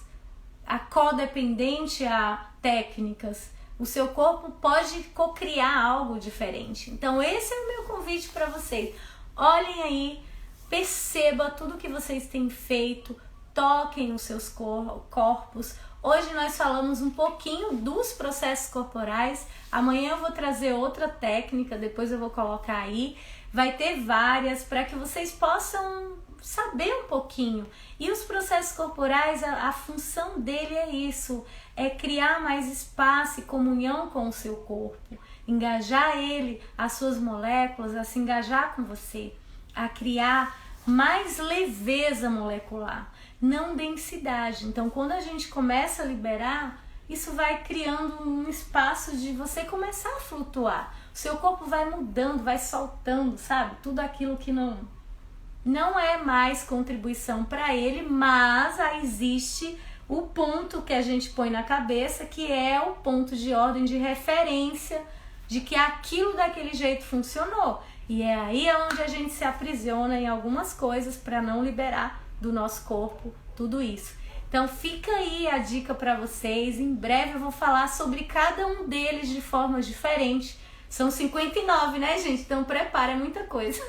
codependente a técnicas. O seu corpo pode cocriar algo diferente. Então, esse é o meu convite para vocês. Olhem aí, perceba tudo que vocês têm feito, toquem nos seus corpos. Hoje nós falamos um pouquinho dos processos corporais. Amanhã eu vou trazer outra técnica, depois eu vou colocar aí. Vai ter várias para que vocês possam saber um pouquinho. E os processos corporais, a função dele é isso, é criar mais espaço e comunhão com o seu corpo, engajar ele, as suas moléculas, a se engajar com você, a criar mais leveza molecular, não densidade. Então, quando a gente começa a liberar, isso vai criando um espaço de você começar a flutuar. O seu corpo vai mudando, vai soltando, sabe? Tudo aquilo que não é mais contribuição para ele, mas aí existe o ponto que a gente põe na cabeça, que é o ponto de ordem de referência de que aquilo daquele jeito funcionou. E é aí onde a gente se aprisiona em algumas coisas para não liberar do nosso corpo tudo isso. Então fica aí a dica para vocês. Em breve eu vou falar sobre cada um deles de forma diferente. São 59, né, gente? Então prepara, é muita coisa.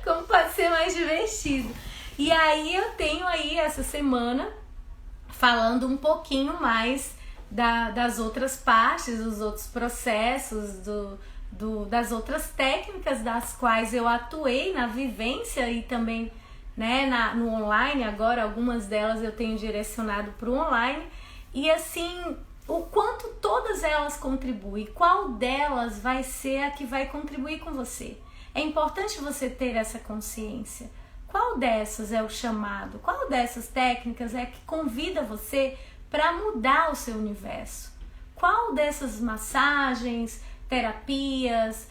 Como pode ser mais divertido. E aí eu tenho aí essa semana falando um pouquinho mais das outras partes, dos outros processos, das outras técnicas das quais eu atuei na vivência e também, né, no online. Agora algumas delas eu tenho direcionado para o online. E assim, o quanto todas elas contribuem, qual delas vai ser a que vai contribuir com você. É importante você ter essa consciência. Qual dessas é o chamado? Qual dessas técnicas é que convida você para mudar o seu universo? Qual dessas massagens, terapias,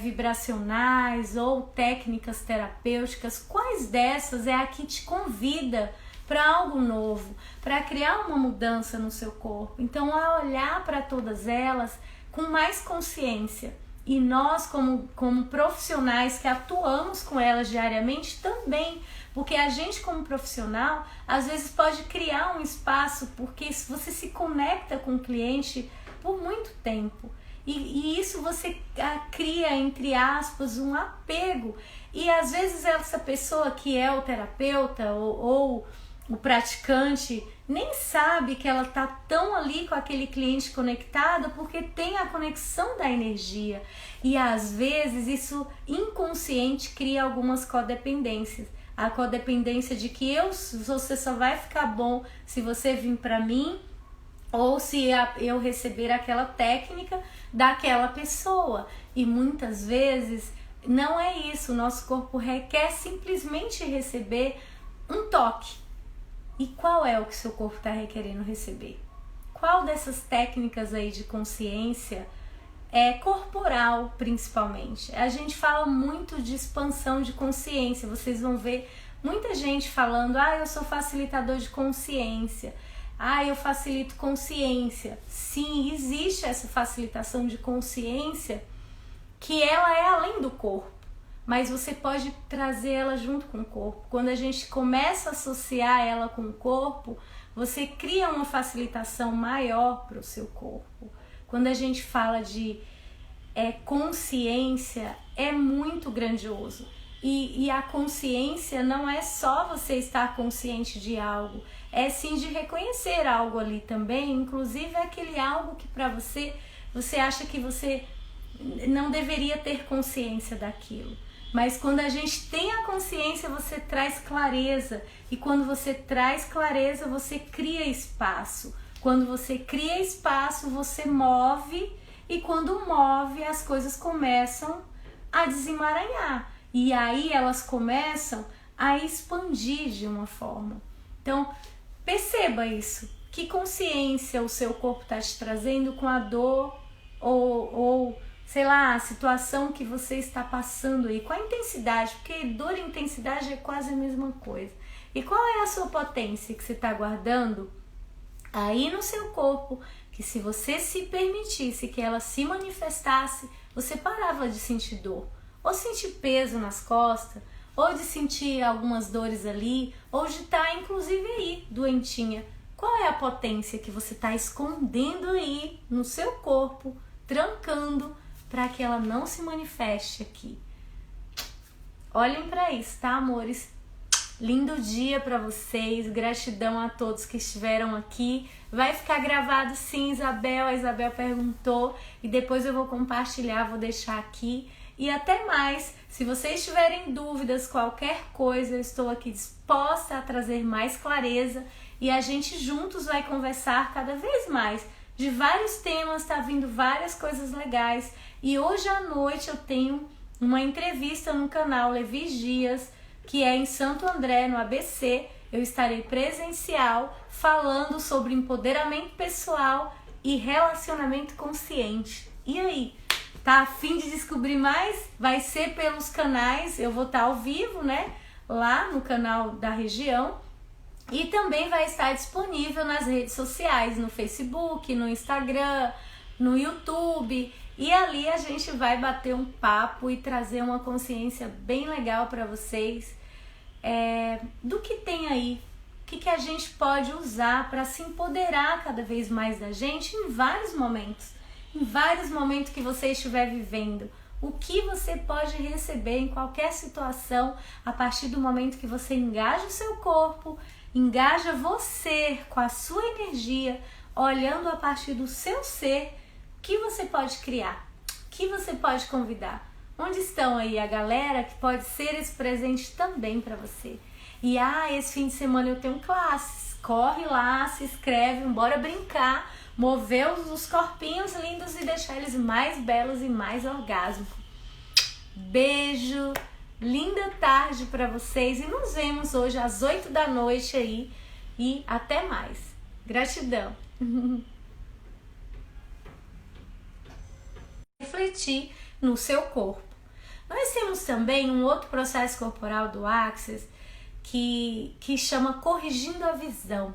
vibracionais ou técnicas terapêuticas, quais dessas é a que te convida para algo novo, para criar uma mudança no seu corpo? Então é olhar para todas elas com mais consciência. E nós, como profissionais que atuamos com elas diariamente também, porque a gente como profissional às vezes pode criar um espaço, porque você se conecta com o cliente por muito tempo. E isso você cria, entre aspas, um apego. E às vezes essa pessoa que é o terapeuta ou o praticante nem sabe que ela está tão ali com aquele cliente conectado, porque tem a conexão da energia. E às vezes isso inconsciente cria algumas codependências. A codependência de que você só vai ficar bom se você vir para mim, ou se eu receber aquela técnica daquela pessoa. E muitas vezes não é isso. O nosso corpo requer simplesmente receber um toque. E qual é o que seu corpo está requerendo receber? Qual dessas técnicas aí de consciência corporal, principalmente? A gente fala muito de expansão de consciência. Vocês vão ver muita gente falando: eu sou facilitador de consciência. Eu facilito consciência. Sim, existe essa facilitação de consciência, que ela é além do corpo, mas você pode trazer ela junto com o corpo. Quando a gente começa a associar ela com o corpo, você cria uma facilitação maior para o seu corpo. Quando a gente fala de consciência, é muito grandioso. E a consciência não é só você estar consciente de algo, é sim de reconhecer algo ali também, inclusive aquele algo que para você acha que você não deveria ter consciência daquilo. Mas quando a gente tem a consciência, você traz clareza. E quando você traz clareza, você cria espaço. Quando você cria espaço, você move. E quando move, as coisas começam a desemaranhar. E aí elas começam a expandir de uma forma. Então, perceba isso. Que consciência o seu corpo está te trazendo com a dor ou sei lá, a situação que você está passando aí. Qual a intensidade? Porque dor e intensidade é quase a mesma coisa. E qual é a sua potência que você está guardando aí no seu corpo? Que se você se permitisse que ela se manifestasse, você parava de sentir dor. Ou sentir peso nas costas, ou de sentir algumas dores ali, ou de estar inclusive aí, doentinha. Qual é a potência que você está escondendo aí no seu corpo, trancando, para que ela não se manifeste aqui? Olhem para isso, tá, amores? Lindo dia para vocês, gratidão a todos que estiveram aqui. Vai ficar gravado sim, Isabel, a Isabel perguntou, e depois eu vou compartilhar, vou deixar aqui. E até mais, se vocês tiverem dúvidas, qualquer coisa, eu estou aqui disposta a trazer mais clareza, e a gente juntos vai conversar cada vez mais de vários temas, tá vindo várias coisas legais. E hoje à noite eu tenho uma entrevista no canal Levi Dias, que é em Santo André, no ABC. Eu estarei presencial falando sobre empoderamento pessoal e relacionamento consciente. E aí, tá a fim de descobrir mais? Vai ser pelos canais, eu vou estar ao vivo, né? Lá no canal da região. E também vai estar disponível nas redes sociais, no Facebook, no Instagram, no YouTube. E ali a gente vai bater um papo e trazer uma consciência bem legal para vocês do que tem aí, o que a gente pode usar para se empoderar cada vez mais da gente em vários momentos que você estiver vivendo. O que você pode receber em qualquer situação a partir do momento que você engaja o seu corpo, engaja você com a sua energia, olhando a partir do seu ser, o que você pode criar, o que você pode convidar. Onde estão aí a galera que pode ser esse presente também para você? E esse fim de semana eu tenho classes, corre lá, se inscreve, bora brincar, mover os corpinhos lindos e deixar eles mais belos e mais orgásmicos. Beijo, linda tarde para vocês e nos vemos hoje às 8 da noite aí e até mais. Gratidão. Refletir no seu corpo. Nós temos também um outro processo corporal do Access que chama Corrigindo a Visão.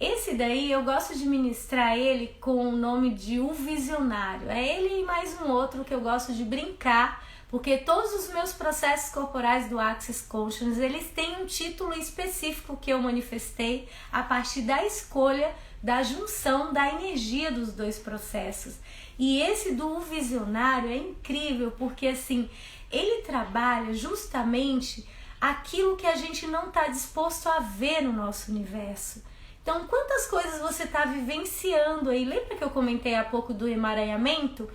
Esse daí eu gosto de ministrar ele com o nome de O Visionário. É ele e mais um outro que eu gosto de brincar, porque todos os meus processos corporais do Access Consciousness, eles têm um título específico que eu manifestei a partir da escolha, da junção da energia dos dois processos. E esse do Visionário é incrível, porque assim, ele trabalha justamente aquilo que a gente não está disposto a ver no nosso universo. Então, quantas coisas você está vivenciando aí? Lembra que eu comentei há pouco do emaranhamento?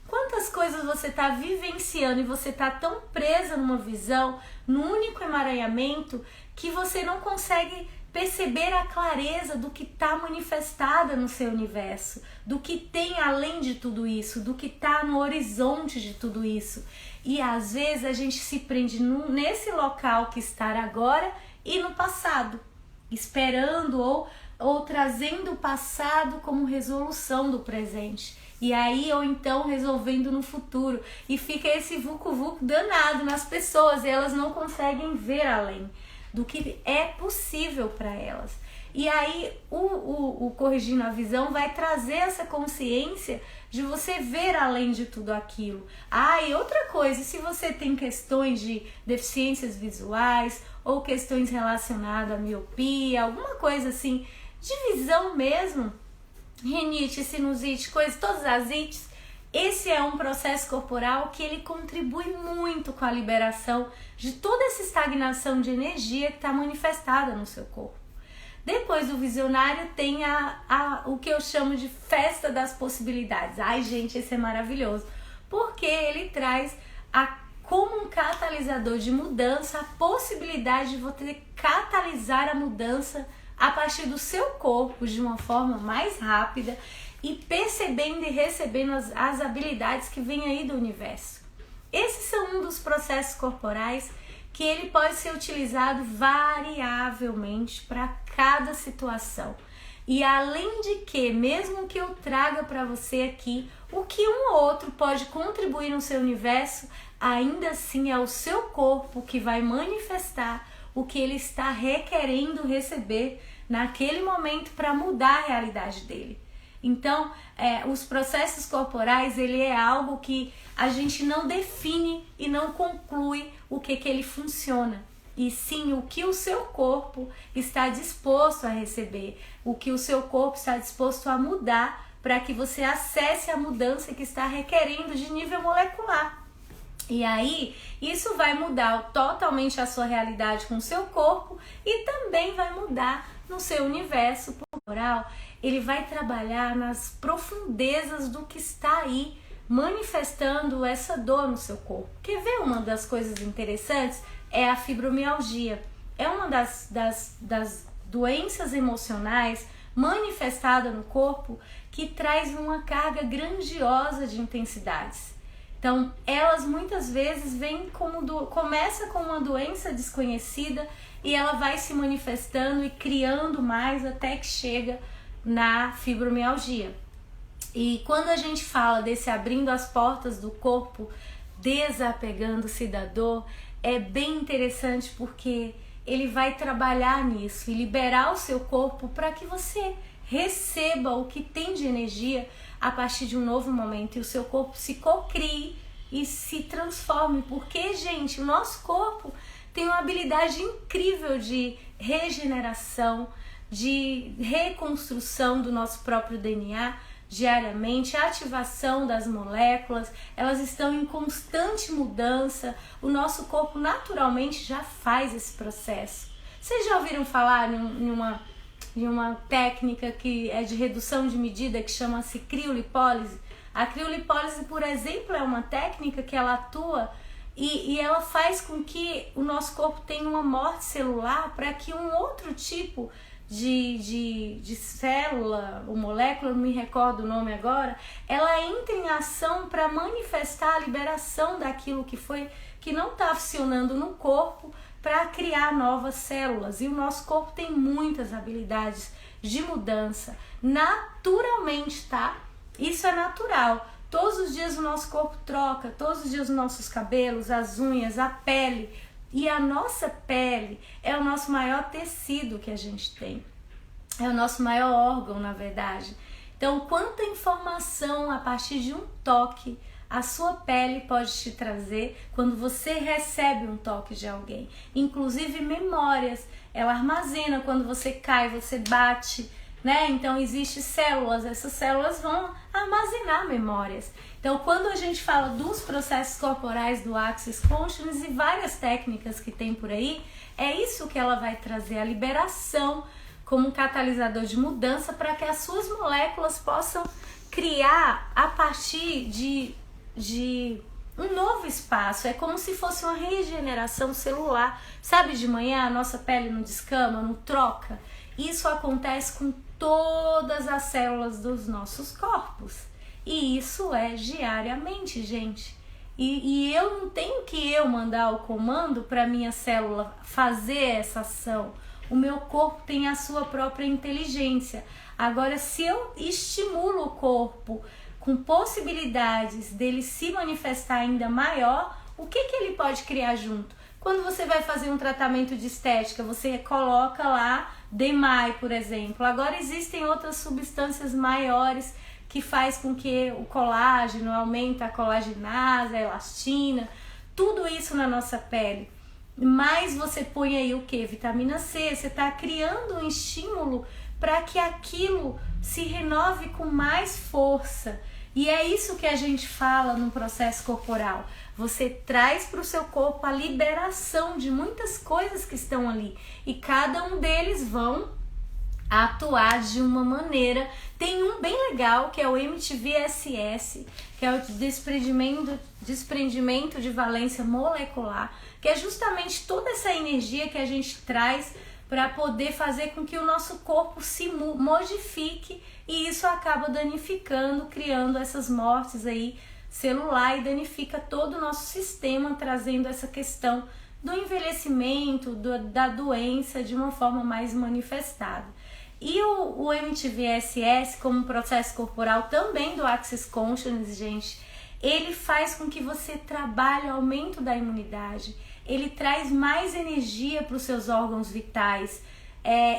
Quantas coisas você está vivenciando e você está tão presa numa visão, num único emaranhamento, que você não consegue perceber a clareza do que está manifestada no seu universo, do que tem além de tudo isso, do que está no horizonte de tudo isso. E às vezes a gente se prende nesse local que está agora e no passado, esperando ou trazendo o passado como resolução do presente. E aí, ou então resolvendo no futuro. E fica esse vucu-vucu danado nas pessoas e elas não conseguem ver além do que é possível para elas. E aí, o Corrigindo a Visão vai trazer essa consciência de você ver além de tudo aquilo. E outra coisa, se você tem questões de deficiências visuais ou questões relacionadas à miopia, alguma coisa assim, de visão mesmo, rinite, sinusite, todas as ites, esse é um processo corporal que ele contribui muito com a liberação de toda essa estagnação de energia que está manifestada no seu corpo. Depois do Visionário tem o que eu chamo de Festa das Possibilidades. Ai, gente, esse é maravilhoso, porque ele traz como um catalisador de mudança a possibilidade de você catalisar a mudança a partir do seu corpo de uma forma mais rápida e percebendo e recebendo as habilidades que vêm aí do universo. Esses são um dos processos corporais que ele pode ser utilizado variavelmente para cada situação. E além de que, mesmo que eu traga para você aqui o que um ou outro pode contribuir no seu universo, ainda assim é o seu corpo que vai manifestar o que ele está requerendo receber naquele momento para mudar a realidade dele. Então, os processos corporais, ele é algo que a gente não define e não conclui o que ele funciona, e sim o que o seu corpo está disposto a receber, o que o seu corpo está disposto a mudar para que você acesse a mudança que está requerendo de nível molecular. E aí, isso vai mudar totalmente a sua realidade com o seu corpo e também vai mudar no seu universo corporal. Ele vai trabalhar nas profundezas do que está aí manifestando essa dor no seu corpo. Quer ver uma das coisas interessantes? É a fibromialgia. É uma das doenças emocionais manifestada no corpo que traz uma carga grandiosa de intensidades. Então, elas muitas vezes começa com uma doença desconhecida e ela vai se manifestando e criando mais até que chega na fibromialgia. E quando a gente fala desse abrindo as portas do corpo, desapegando-se da dor, é bem interessante porque ele vai trabalhar nisso e liberar o seu corpo para que você receba o que tem de energia a partir de um novo momento e o seu corpo se cocrie e se transforme, porque, gente, o nosso corpo tem uma habilidade incrível de regeneração, de reconstrução do nosso próprio DNA diariamente, a ativação das moléculas, elas estão em constante mudança, o nosso corpo naturalmente já faz esse processo. Vocês já ouviram falar em uma técnica que é de redução de medida que chama-se criolipólise? A criolipólise, por exemplo, é uma técnica que ela atua e ela faz com que o nosso corpo tenha uma morte celular para que um outro tipo de célula ou molécula, não me recordo o nome agora, ela entra em ação para manifestar a liberação daquilo que não está funcionando no corpo para criar novas células. E o nosso corpo tem muitas habilidades de mudança naturalmente, tá? Isso é natural. Todos os dias o nosso corpo troca, todos os dias os nossos cabelos, as unhas, a pele. E a nossa pele é o nosso maior tecido que a gente tem. É o nosso maior órgão, na verdade. Então, quanta informação a partir de um toque a sua pele pode te trazer quando você recebe um toque de alguém. Inclusive memórias. Ela armazena quando você cai, você bate, né? Então existem células, essas células vão armazenar memórias. Então quando a gente fala dos processos corporais do Access Consciousness e várias técnicas que tem por aí, é isso que ela vai trazer, a liberação como um catalisador de mudança para que as suas moléculas possam criar a partir de um novo espaço. É como se fosse uma regeneração celular. Sabe, de manhã a nossa pele não descama, não troca? Isso acontece com todas as células dos nossos corpos. E isso é diariamente, gente. E eu não tenho que mandar o comando para minha célula fazer essa ação. O meu corpo tem a sua própria inteligência. Agora, se eu estimulo o corpo com possibilidades dele se manifestar ainda maior, o que ele pode criar junto? Quando você vai fazer um tratamento de estética, você coloca lá Demai, por exemplo. Agora existem outras substâncias maiores que faz com que o colágeno aumente, a colagenase, a elastina, tudo isso na nossa pele. Mas você põe aí o que? Vitamina C, você está criando um estímulo para que aquilo se renove com mais força. E é isso que a gente fala no processo corporal. Você traz para o seu corpo a liberação de muitas coisas que estão ali. E cada um deles vão atuar de uma maneira. Tem um bem legal que é o MTV-SS, que é o desprendimento de valência molecular, que é justamente toda essa energia que a gente traz para poder fazer com que o nosso corpo se modifique, e isso acaba danificando, criando essas mortes aí celular e danifica todo o nosso sistema, trazendo essa questão do envelhecimento, da doença de uma forma mais manifestada. E o MTV-SS, como processo corporal também do Access Consciousness, gente, ele faz com que você trabalhe o aumento da imunidade, ele traz mais energia para os seus órgãos vitais,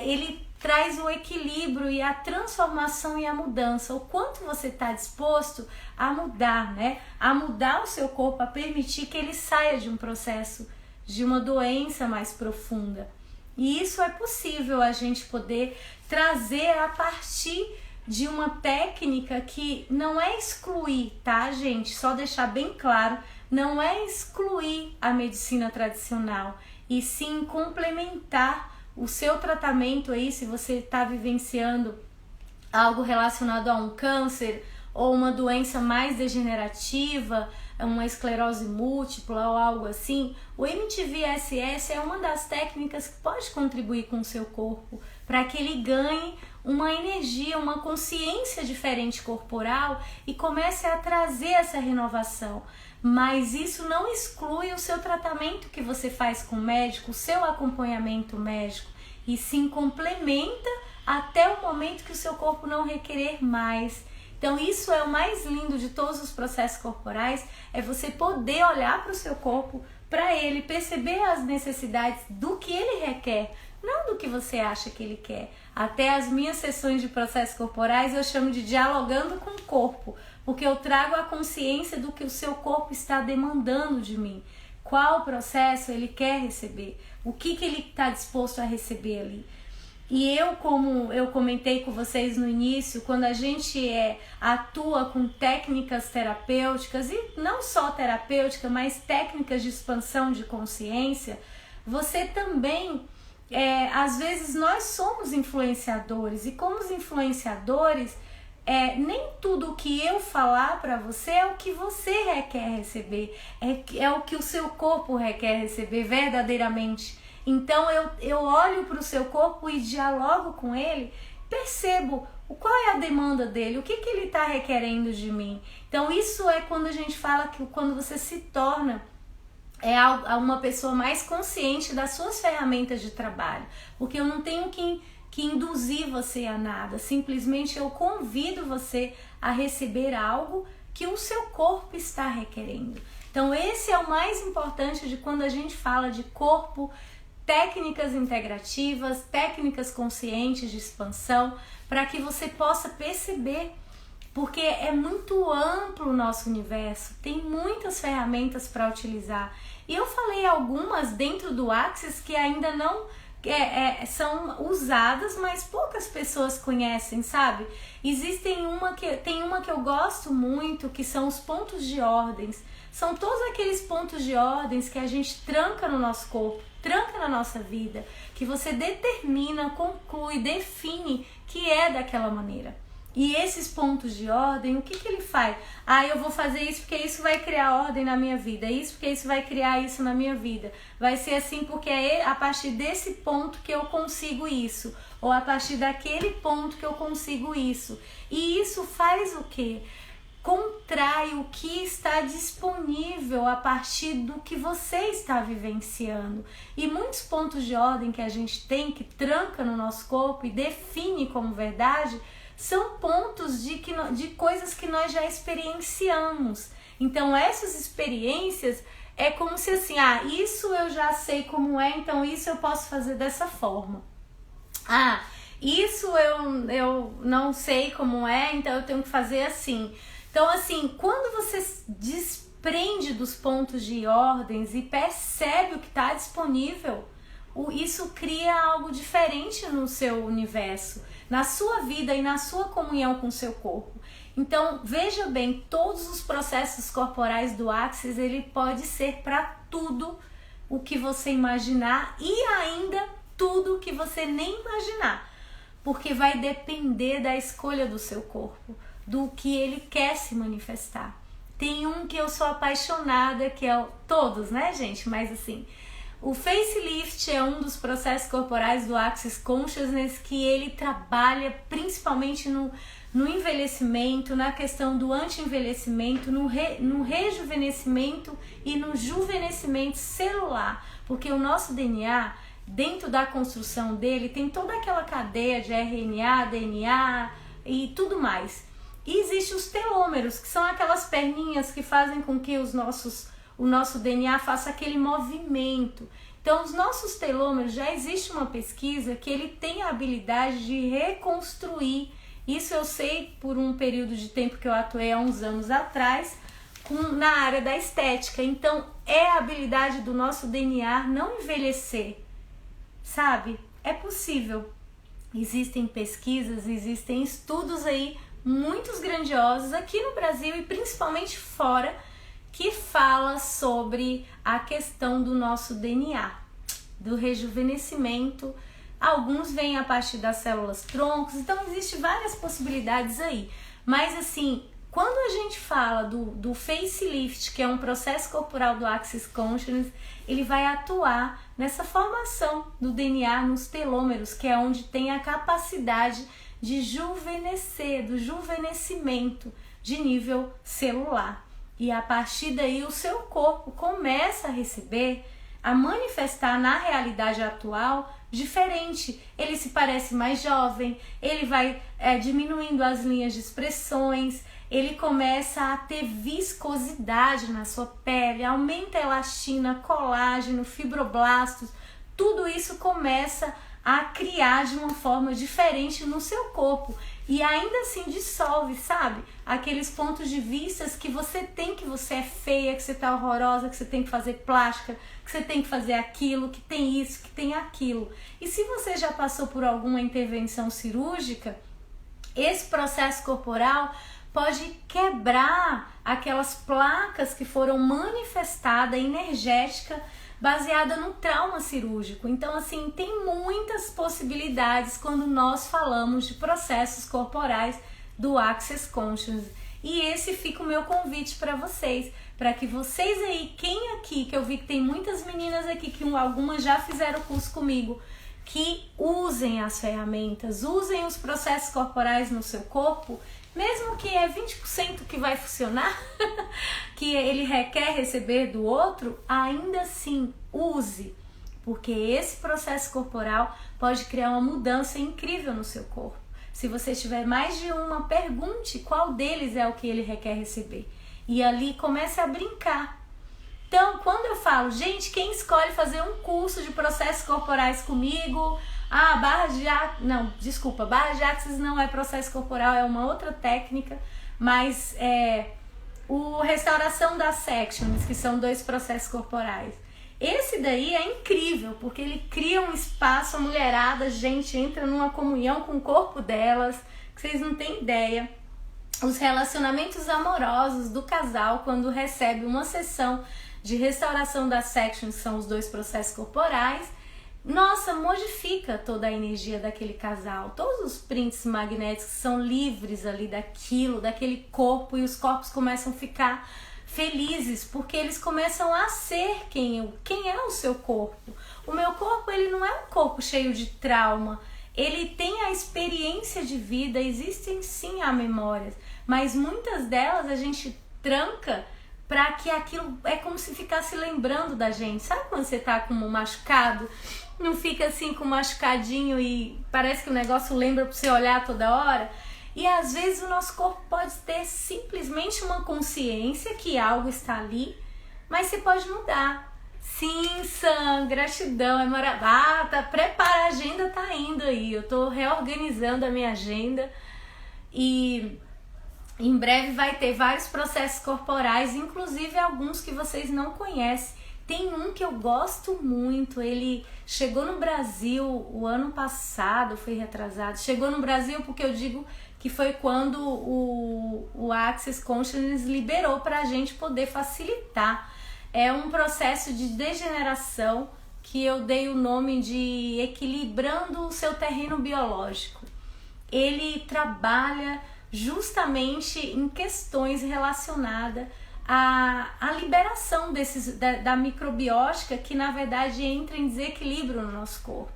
ele traz o equilíbrio e a transformação e a mudança. O quanto você está disposto a mudar, né? A mudar o seu corpo, a permitir que ele saia de um processo, de uma doença mais profunda. E isso é possível a gente poder trazer a partir de uma técnica que não é excluir, tá, gente? Só deixar bem claro, não é excluir a medicina tradicional, e sim complementar o seu tratamento aí, se você está vivenciando algo relacionado a um câncer ou uma doença mais degenerativa, uma esclerose múltipla ou algo assim. O MTV-SS é uma das técnicas que pode contribuir com o seu corpo para que ele ganhe uma energia, uma consciência diferente corporal e comece a trazer essa renovação. Mas isso não exclui o seu tratamento que você faz com o médico, o seu acompanhamento médico, e sim complementa até o momento que o seu corpo não requerer mais. Então isso é o mais lindo de todos os processos corporais, é você poder olhar para o seu corpo, para ele, perceber as necessidades do que ele requer, não do que você acha que ele quer. Até as minhas sessões de processos corporais eu chamo de dialogando com o corpo, porque eu trago a consciência do que o seu corpo está demandando de mim. Qual processo ele quer receber, o que ele está disposto a receber ali. E eu, como eu comentei com vocês no início, quando a gente atua com técnicas terapêuticas, e não só terapêutica, mas técnicas de expansão de consciência, você também, às vezes nós somos influenciadores, e como os influenciadores, nem tudo o que eu falar para você é o que você requer receber, é o que o seu corpo requer receber verdadeiramente. Então eu olho para o seu corpo e dialogo com ele, percebo qual é a demanda dele, o que ele está requerendo de mim. Então isso é quando a gente fala que quando você se torna uma pessoa mais consciente das suas ferramentas de trabalho, porque eu não tenho que induzir você a nada, simplesmente eu convido você a receber algo que o seu corpo está requerendo. Então esse é o mais importante de quando a gente fala de corpo, técnicas integrativas, técnicas conscientes de expansão, para que você possa perceber, porque é muito amplo o nosso universo, tem muitas ferramentas para utilizar. E eu falei algumas dentro do Axis que ainda não são usadas, mas poucas pessoas conhecem, sabe? Tem uma que eu gosto muito, que são os pontos de ordens. São todos aqueles pontos de ordens que a gente tranca no nosso corpo, tranca na nossa vida, que você determina, conclui, define que é daquela maneira. E esses pontos de ordem, o que ele faz? Eu vou fazer isso porque isso vai criar ordem na minha vida, isso porque isso vai criar isso na minha vida. Vai ser assim porque é a partir desse ponto que eu consigo isso, ou a partir daquele ponto que eu consigo isso. E isso faz o quê? Contrai o que está disponível a partir do que você está vivenciando. E muitos pontos de ordem que a gente tem, que tranca no nosso corpo e define como verdade, são pontos de coisas que nós já experienciamos. Então essas experiências é como se assim, isso eu já sei como é, então isso eu posso fazer dessa forma. Isso eu não sei como é, então eu tenho que fazer assim. Então assim, quando você desprende dos pontos de ordens e percebe o que está disponível, isso cria algo diferente no seu universo, na sua vida e na sua comunhão com o seu corpo. Então, veja bem, todos os processos corporais do Axis, ele pode ser para tudo o que você imaginar e ainda tudo o que você nem imaginar, porque vai depender da escolha do seu corpo, do que ele quer se manifestar. Tem um que eu sou apaixonada, que é todos, né, gente? Mas assim, o facelift é um dos processos corporais do Axis Consciousness que ele trabalha principalmente no envelhecimento, na questão do anti-envelhecimento, no rejuvenescimento e no juvenescimento celular, porque o nosso DNA, dentro da construção dele, tem toda aquela cadeia de RNA, DNA e tudo mais. E existem os telômeros, que são aquelas perninhas que fazem com que o nosso DNA faça aquele movimento. Então, os nossos telômeros, já existe uma pesquisa que ele tem a habilidade de reconstruir. Isso eu sei por um período de tempo que eu atuei há uns anos atrás, na área da estética. Então, é a habilidade do nosso DNA não envelhecer, sabe? É possível. Existem pesquisas, existem estudos aí, muitos grandiosos aqui no Brasil e principalmente fora, que fala sobre a questão do nosso DNA, do rejuvenescimento. Alguns vêm a partir das células troncos, então existem várias possibilidades aí. Mas assim, quando a gente fala do facelift, que é um processo corporal do Axis Consciousness, ele vai atuar nessa formação do DNA nos telômeros, que é onde tem a capacidade de juvenescer, do juvenescimento de nível celular. E a partir daí o seu corpo começa a receber, a manifestar na realidade atual diferente. Ele se parece mais jovem, ele vai diminuindo as linhas de expressões, ele começa a ter viscosidade na sua pele, aumenta a elastina, colágeno, fibroblastos, tudo isso começa a criar de uma forma diferente no seu corpo. E ainda assim dissolve, sabe? Aqueles pontos de vista que você tem, que você é feia, que você tá horrorosa, que você tem que fazer plástica, que você tem que fazer aquilo, que tem isso, que tem aquilo. E se você já passou por alguma intervenção cirúrgica, esse processo corporal pode quebrar aquelas placas que foram manifestadas energética baseada no trauma cirúrgico. Então, assim, tem muitas possibilidades quando nós falamos de processos corporais do Axis Consciousness. E esse fica o meu convite para vocês, para que vocês aí, quem aqui, que eu vi que tem muitas meninas aqui, que algumas já fizeram o curso comigo, que usem as ferramentas, usem os processos corporais no seu corpo, mesmo que é 20% que vai funcionar, que ele requer receber do outro, ainda assim use, porque esse processo corporal pode criar uma mudança incrível no seu corpo. Se você tiver mais de uma, pergunte qual deles é o que ele requer receber. E ali comece a brincar. Então, quando eu falo, gente, quem escolhe fazer um curso de processos corporais comigo? Barra de Axis não é processo corporal, é uma outra técnica, mas o restauração das sections, que são 2 processos corporais. Esse daí é incrível, porque ele cria um espaço, a mulherada, gente, entra numa comunhão com o corpo delas, que vocês não têm ideia. Os relacionamentos amorosos do casal, quando recebe uma sessão de restauração das sections, que são os 2 processos corporais, nossa, modifica toda a energia daquele casal. Todos os prints magnéticos são livres ali daquele corpo, e os corpos começam a ficar felizes, porque eles começam a ser quem é o seu corpo. O meu corpo, ele não é um corpo cheio de trauma, ele tem a experiência de vida, existem sim as memórias, mas muitas delas a gente tranca para que aquilo é como se ficasse lembrando da gente. Sabe quando você tá com um machucado? Não fica assim com um machucadinho e parece que o negócio lembra para você olhar toda hora? E às vezes o nosso corpo pode ter simplesmente uma consciência que algo está ali, mas você pode mudar. Sim, Sam, gratidão, é maravilhoso. Prepara, a agenda tá indo aí. Eu tô reorganizando a minha agenda e em breve vai ter vários processos corporais, inclusive alguns que vocês não conhecem. Tem um que eu gosto muito, ele chegou no Brasil o ano passado, foi retrasado. Chegou no Brasil porque eu digo que foi quando o Access Consciousness liberou para a gente poder facilitar. É um processo de degeneração que eu dei o nome de equilibrando o seu terreno biológico. Ele trabalha justamente em questões relacionadas à liberação da microbiótica, que na verdade entra em desequilíbrio no nosso corpo.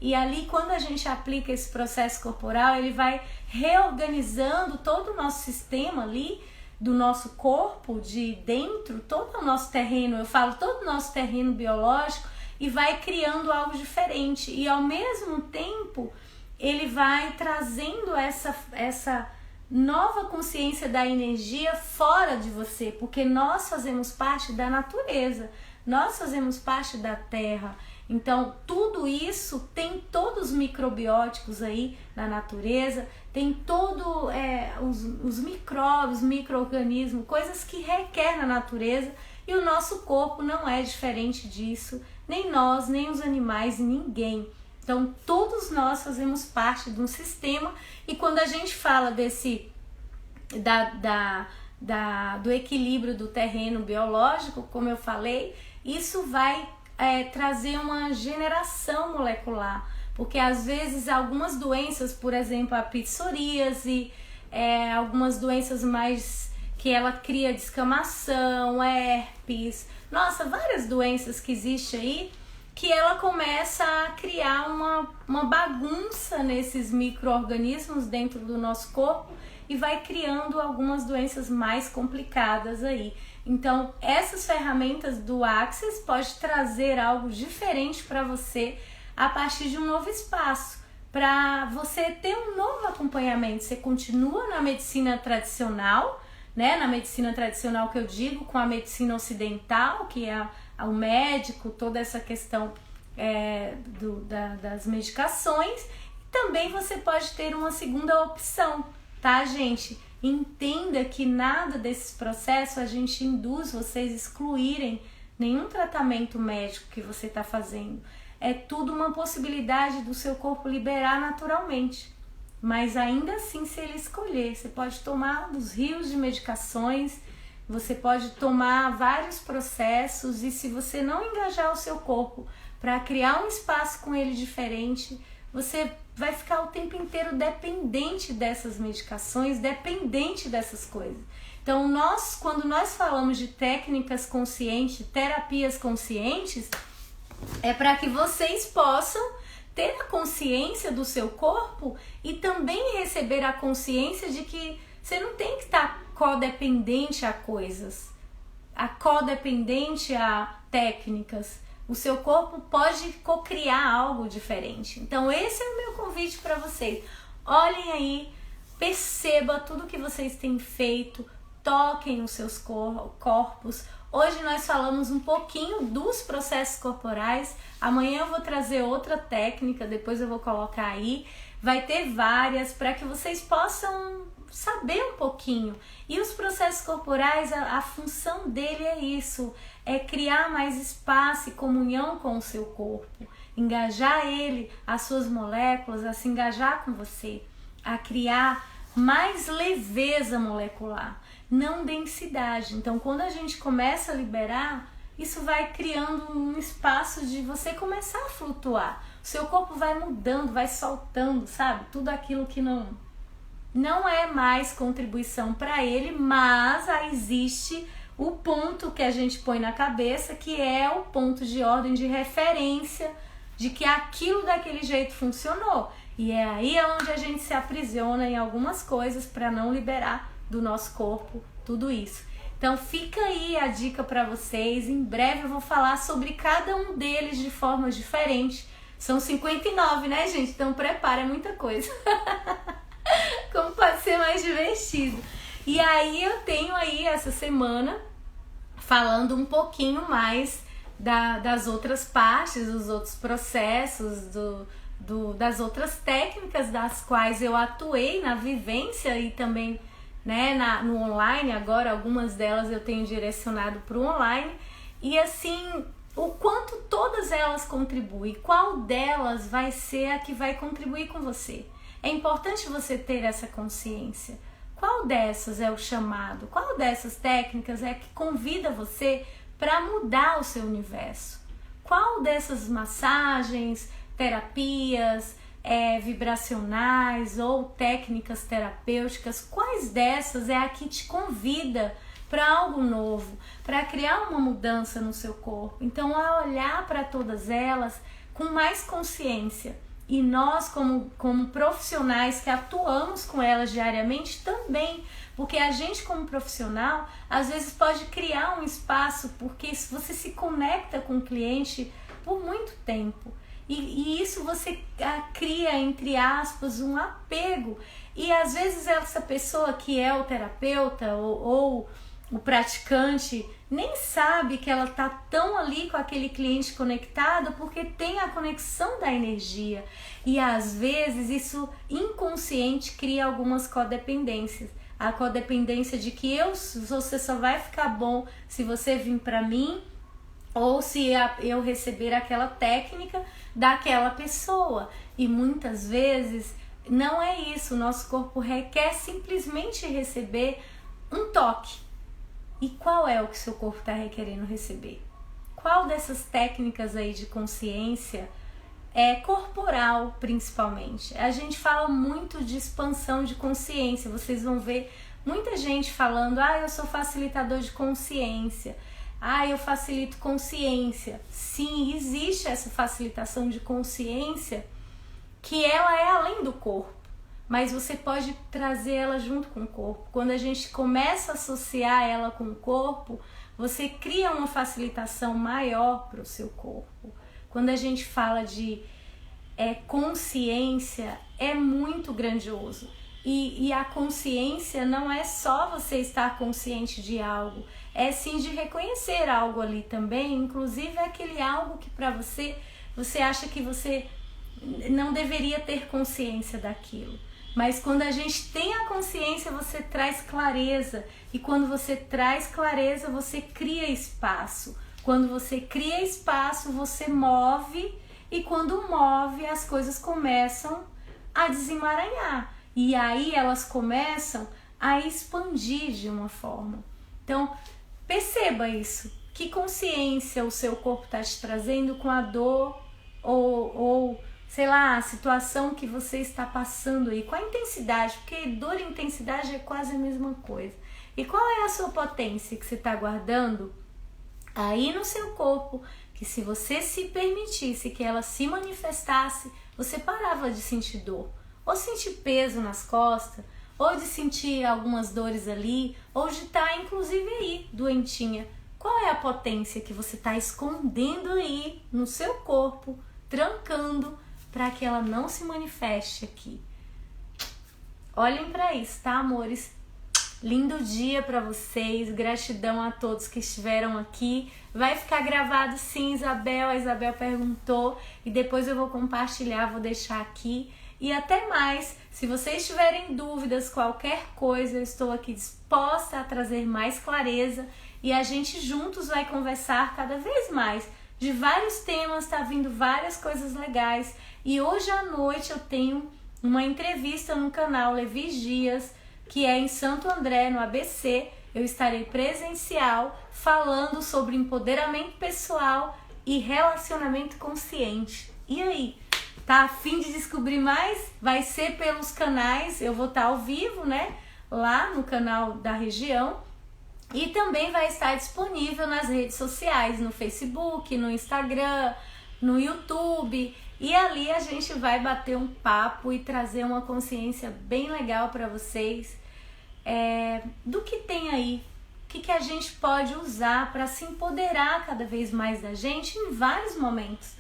E ali, quando a gente aplica esse processo corporal, ele vai reorganizando todo o nosso sistema ali, do nosso corpo, de dentro, todo o nosso terreno, eu falo todo o nosso terreno biológico, e vai criando algo diferente. E ao mesmo tempo, ele vai trazendo essa nova consciência da energia fora de você, porque nós fazemos parte da natureza, nós fazemos parte da terra. Então, tudo isso tem todos os microbióticos aí na natureza, tem todo os micróbios, micro-organismos, coisas que requer na natureza, e o nosso corpo não é diferente disso, nem nós, nem os animais, ninguém. Então, todos nós fazemos parte de um sistema, e quando a gente fala do equilíbrio do terreno biológico, como eu falei, isso vai trazer uma generação molecular, porque às vezes algumas doenças, por exemplo, a psoríase, algumas doenças mais que ela cria descamação, herpes, nossa, várias doenças que existem aí, que ela começa a criar uma bagunça nesses micro-organismos dentro do nosso corpo e vai criando algumas doenças mais complicadas aí. Então, essas ferramentas do Access pode trazer algo diferente para você a partir de um novo espaço, para você ter um novo acompanhamento. Você continua na medicina tradicional, né? Na medicina tradicional que eu digo, com a medicina ocidental, que é o médico, toda essa questão das medicações. E também você pode ter uma segunda opção, tá, gente? Entenda que nada desses processos a gente induz vocês a excluírem nenhum tratamento médico que você está fazendo. É tudo uma possibilidade do seu corpo liberar naturalmente. Mas ainda assim, se ele escolher, você pode tomar os rios de medicações, você pode tomar vários processos, e se você não engajar o seu corpo para criar um espaço com ele diferente, você vai ficar o tempo inteiro dependente dessas medicações, dependente dessas coisas. Então, quando nós falamos de técnicas conscientes, terapias conscientes, é para que vocês possam ter a consciência do seu corpo e também receber a consciência de que você não tem que estar codependente a coisas, codependente a técnicas. O seu corpo pode co-criar algo diferente. Então, esse é o meu convite para vocês. Olhem aí, perceba tudo que vocês têm feito, toquem os seus corpos. Hoje nós falamos um pouquinho dos processos corporais. Amanhã eu vou trazer outra técnica, depois eu vou colocar aí. Vai ter várias para que vocês possam saber um pouquinho. E os processos corporais, a função dele é isso, é criar mais espaço e comunhão com o seu corpo, engajar ele, as suas moléculas, a se engajar com você, a criar mais leveza molecular, não densidade. Então, quando a gente começa a liberar, isso vai criando um espaço de você começar a flutuar. O seu corpo vai mudando, vai soltando, sabe? Tudo aquilo que não é mais contribuição para ele, mas existe o ponto que a gente põe na cabeça, que é o ponto de ordem de referência de que aquilo daquele jeito funcionou. E é aí onde a gente se aprisiona em algumas coisas para não liberar do nosso corpo tudo isso. Então fica aí a dica para vocês. Em breve eu vou falar sobre cada um deles de forma diferente. São 59, né, gente? Então prepara, é muita coisa. Como pode ser mais divertido. E aí eu tenho aí essa semana falando um pouquinho mais das outras partes, dos outros processos, das outras técnicas das quais eu atuei na vivência e também, né, no online. Agora algumas delas eu tenho direcionado para o online. E assim, o quanto todas elas contribuem, qual delas vai ser a que vai contribuir com você. É importante você ter essa consciência. Qual dessas é o chamado? Qual dessas técnicas é que convida você para mudar o seu universo? Qual dessas massagens, terapias vibracionais ou técnicas terapêuticas, quais dessas é a que te convida para algo novo, para criar uma mudança no seu corpo? Então, é olhar para todas elas com mais consciência. E nós, como profissionais que atuamos com elas diariamente também, porque a gente como profissional, às vezes pode criar um espaço, porque você se conecta com o cliente por muito tempo. E isso você cria, entre aspas, um apego. E às vezes essa pessoa que é o terapeuta ou o praticante nem sabe que ela está tão ali com aquele cliente conectado, porque tem a conexão da energia. E às vezes isso inconsciente cria algumas codependências. A codependência de que você só vai ficar bom se você vir para mim, ou se eu receber aquela técnica daquela pessoa. E muitas vezes não é isso. O nosso corpo requer simplesmente receber um toque. E qual é o que seu corpo está requerendo receber? Qual dessas técnicas aí de consciência corporal, principalmente? A gente fala muito de expansão de consciência. Vocês vão ver muita gente falando: eu sou facilitador de consciência. Eu facilito consciência. Sim, existe essa facilitação de consciência, que ela é além do corpo, mas você pode trazer ela junto com o corpo. Quando a gente começa a associar ela com o corpo, você cria uma facilitação maior para o seu corpo. Quando a gente fala de consciência, é muito grandioso. E a consciência não é só você estar consciente de algo, é sim de reconhecer algo ali também, inclusive aquele algo que para você acha que você não deveria ter consciência daquilo. Mas quando a gente tem a consciência, você traz clareza. E quando você traz clareza, você cria espaço. Quando você cria espaço, você move. E quando move, as coisas começam a desemaranhar. E aí elas começam a expandir de uma forma. Então, perceba isso. Que consciência o seu corpo está te trazendo com a dor ou sei lá, a situação que você está passando aí, com a intensidade, porque dor e intensidade é quase a mesma coisa. E qual é a sua potência que você está guardando aí no seu corpo, que se você se permitisse que ela se manifestasse, você parava de sentir dor, ou sentir peso nas costas, ou de sentir algumas dores ali, ou de estar inclusive aí, doentinha. Qual é a potência que você está escondendo aí no seu corpo, trancando, para que ela não se manifeste aqui? Olhem para isso, tá, amores? Lindo dia para vocês, gratidão a todos que estiveram aqui. Vai ficar gravado sim, Isabel, a Isabel perguntou e depois eu vou compartilhar, vou deixar aqui. E até mais, se vocês tiverem dúvidas, qualquer coisa, eu estou aqui disposta a trazer mais clareza e a gente juntos vai conversar cada vez mais de vários temas, tá vindo várias coisas legais. E hoje à noite eu tenho uma entrevista no canal Levi Dias, que é em Santo André, no ABC. Eu estarei presencial falando sobre empoderamento pessoal e relacionamento consciente. E aí, tá a fim de descobrir mais? Vai ser pelos canais, eu vou estar ao vivo, né? Lá no canal da região. E também vai estar disponível nas redes sociais, no Facebook, no Instagram, no YouTube. E ali a gente vai bater um papo e trazer uma consciência bem legal para vocês do que tem aí, o que a gente pode usar para se empoderar cada vez mais da gente em vários momentos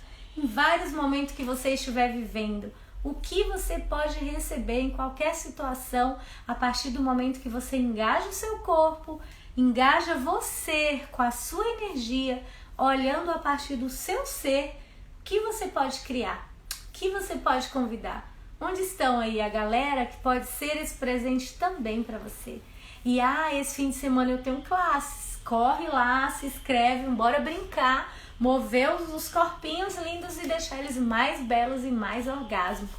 que você estiver vivendo. O que você pode receber em qualquer situação a partir do momento que você engaja o seu corpo, engaja você com a sua energia, olhando a partir do seu ser, o que você pode criar, o que você pode convidar. Onde estão aí a galera que pode ser esse presente também para você? E esse fim de semana eu tenho classes, corre lá, se inscreve, bora brincar, mover os corpinhos lindos e deixar eles mais belos e mais orgásmicos.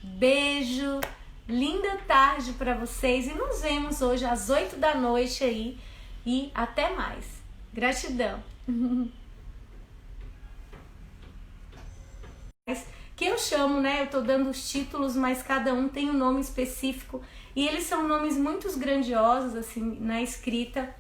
Beijo, linda tarde para vocês e nos vemos hoje às 8 da noite aí e até mais. Gratidão. Que eu chamo, né? Eu tô dando os títulos, mas cada um tem um nome específico e eles são nomes muito grandiosos assim na escrita.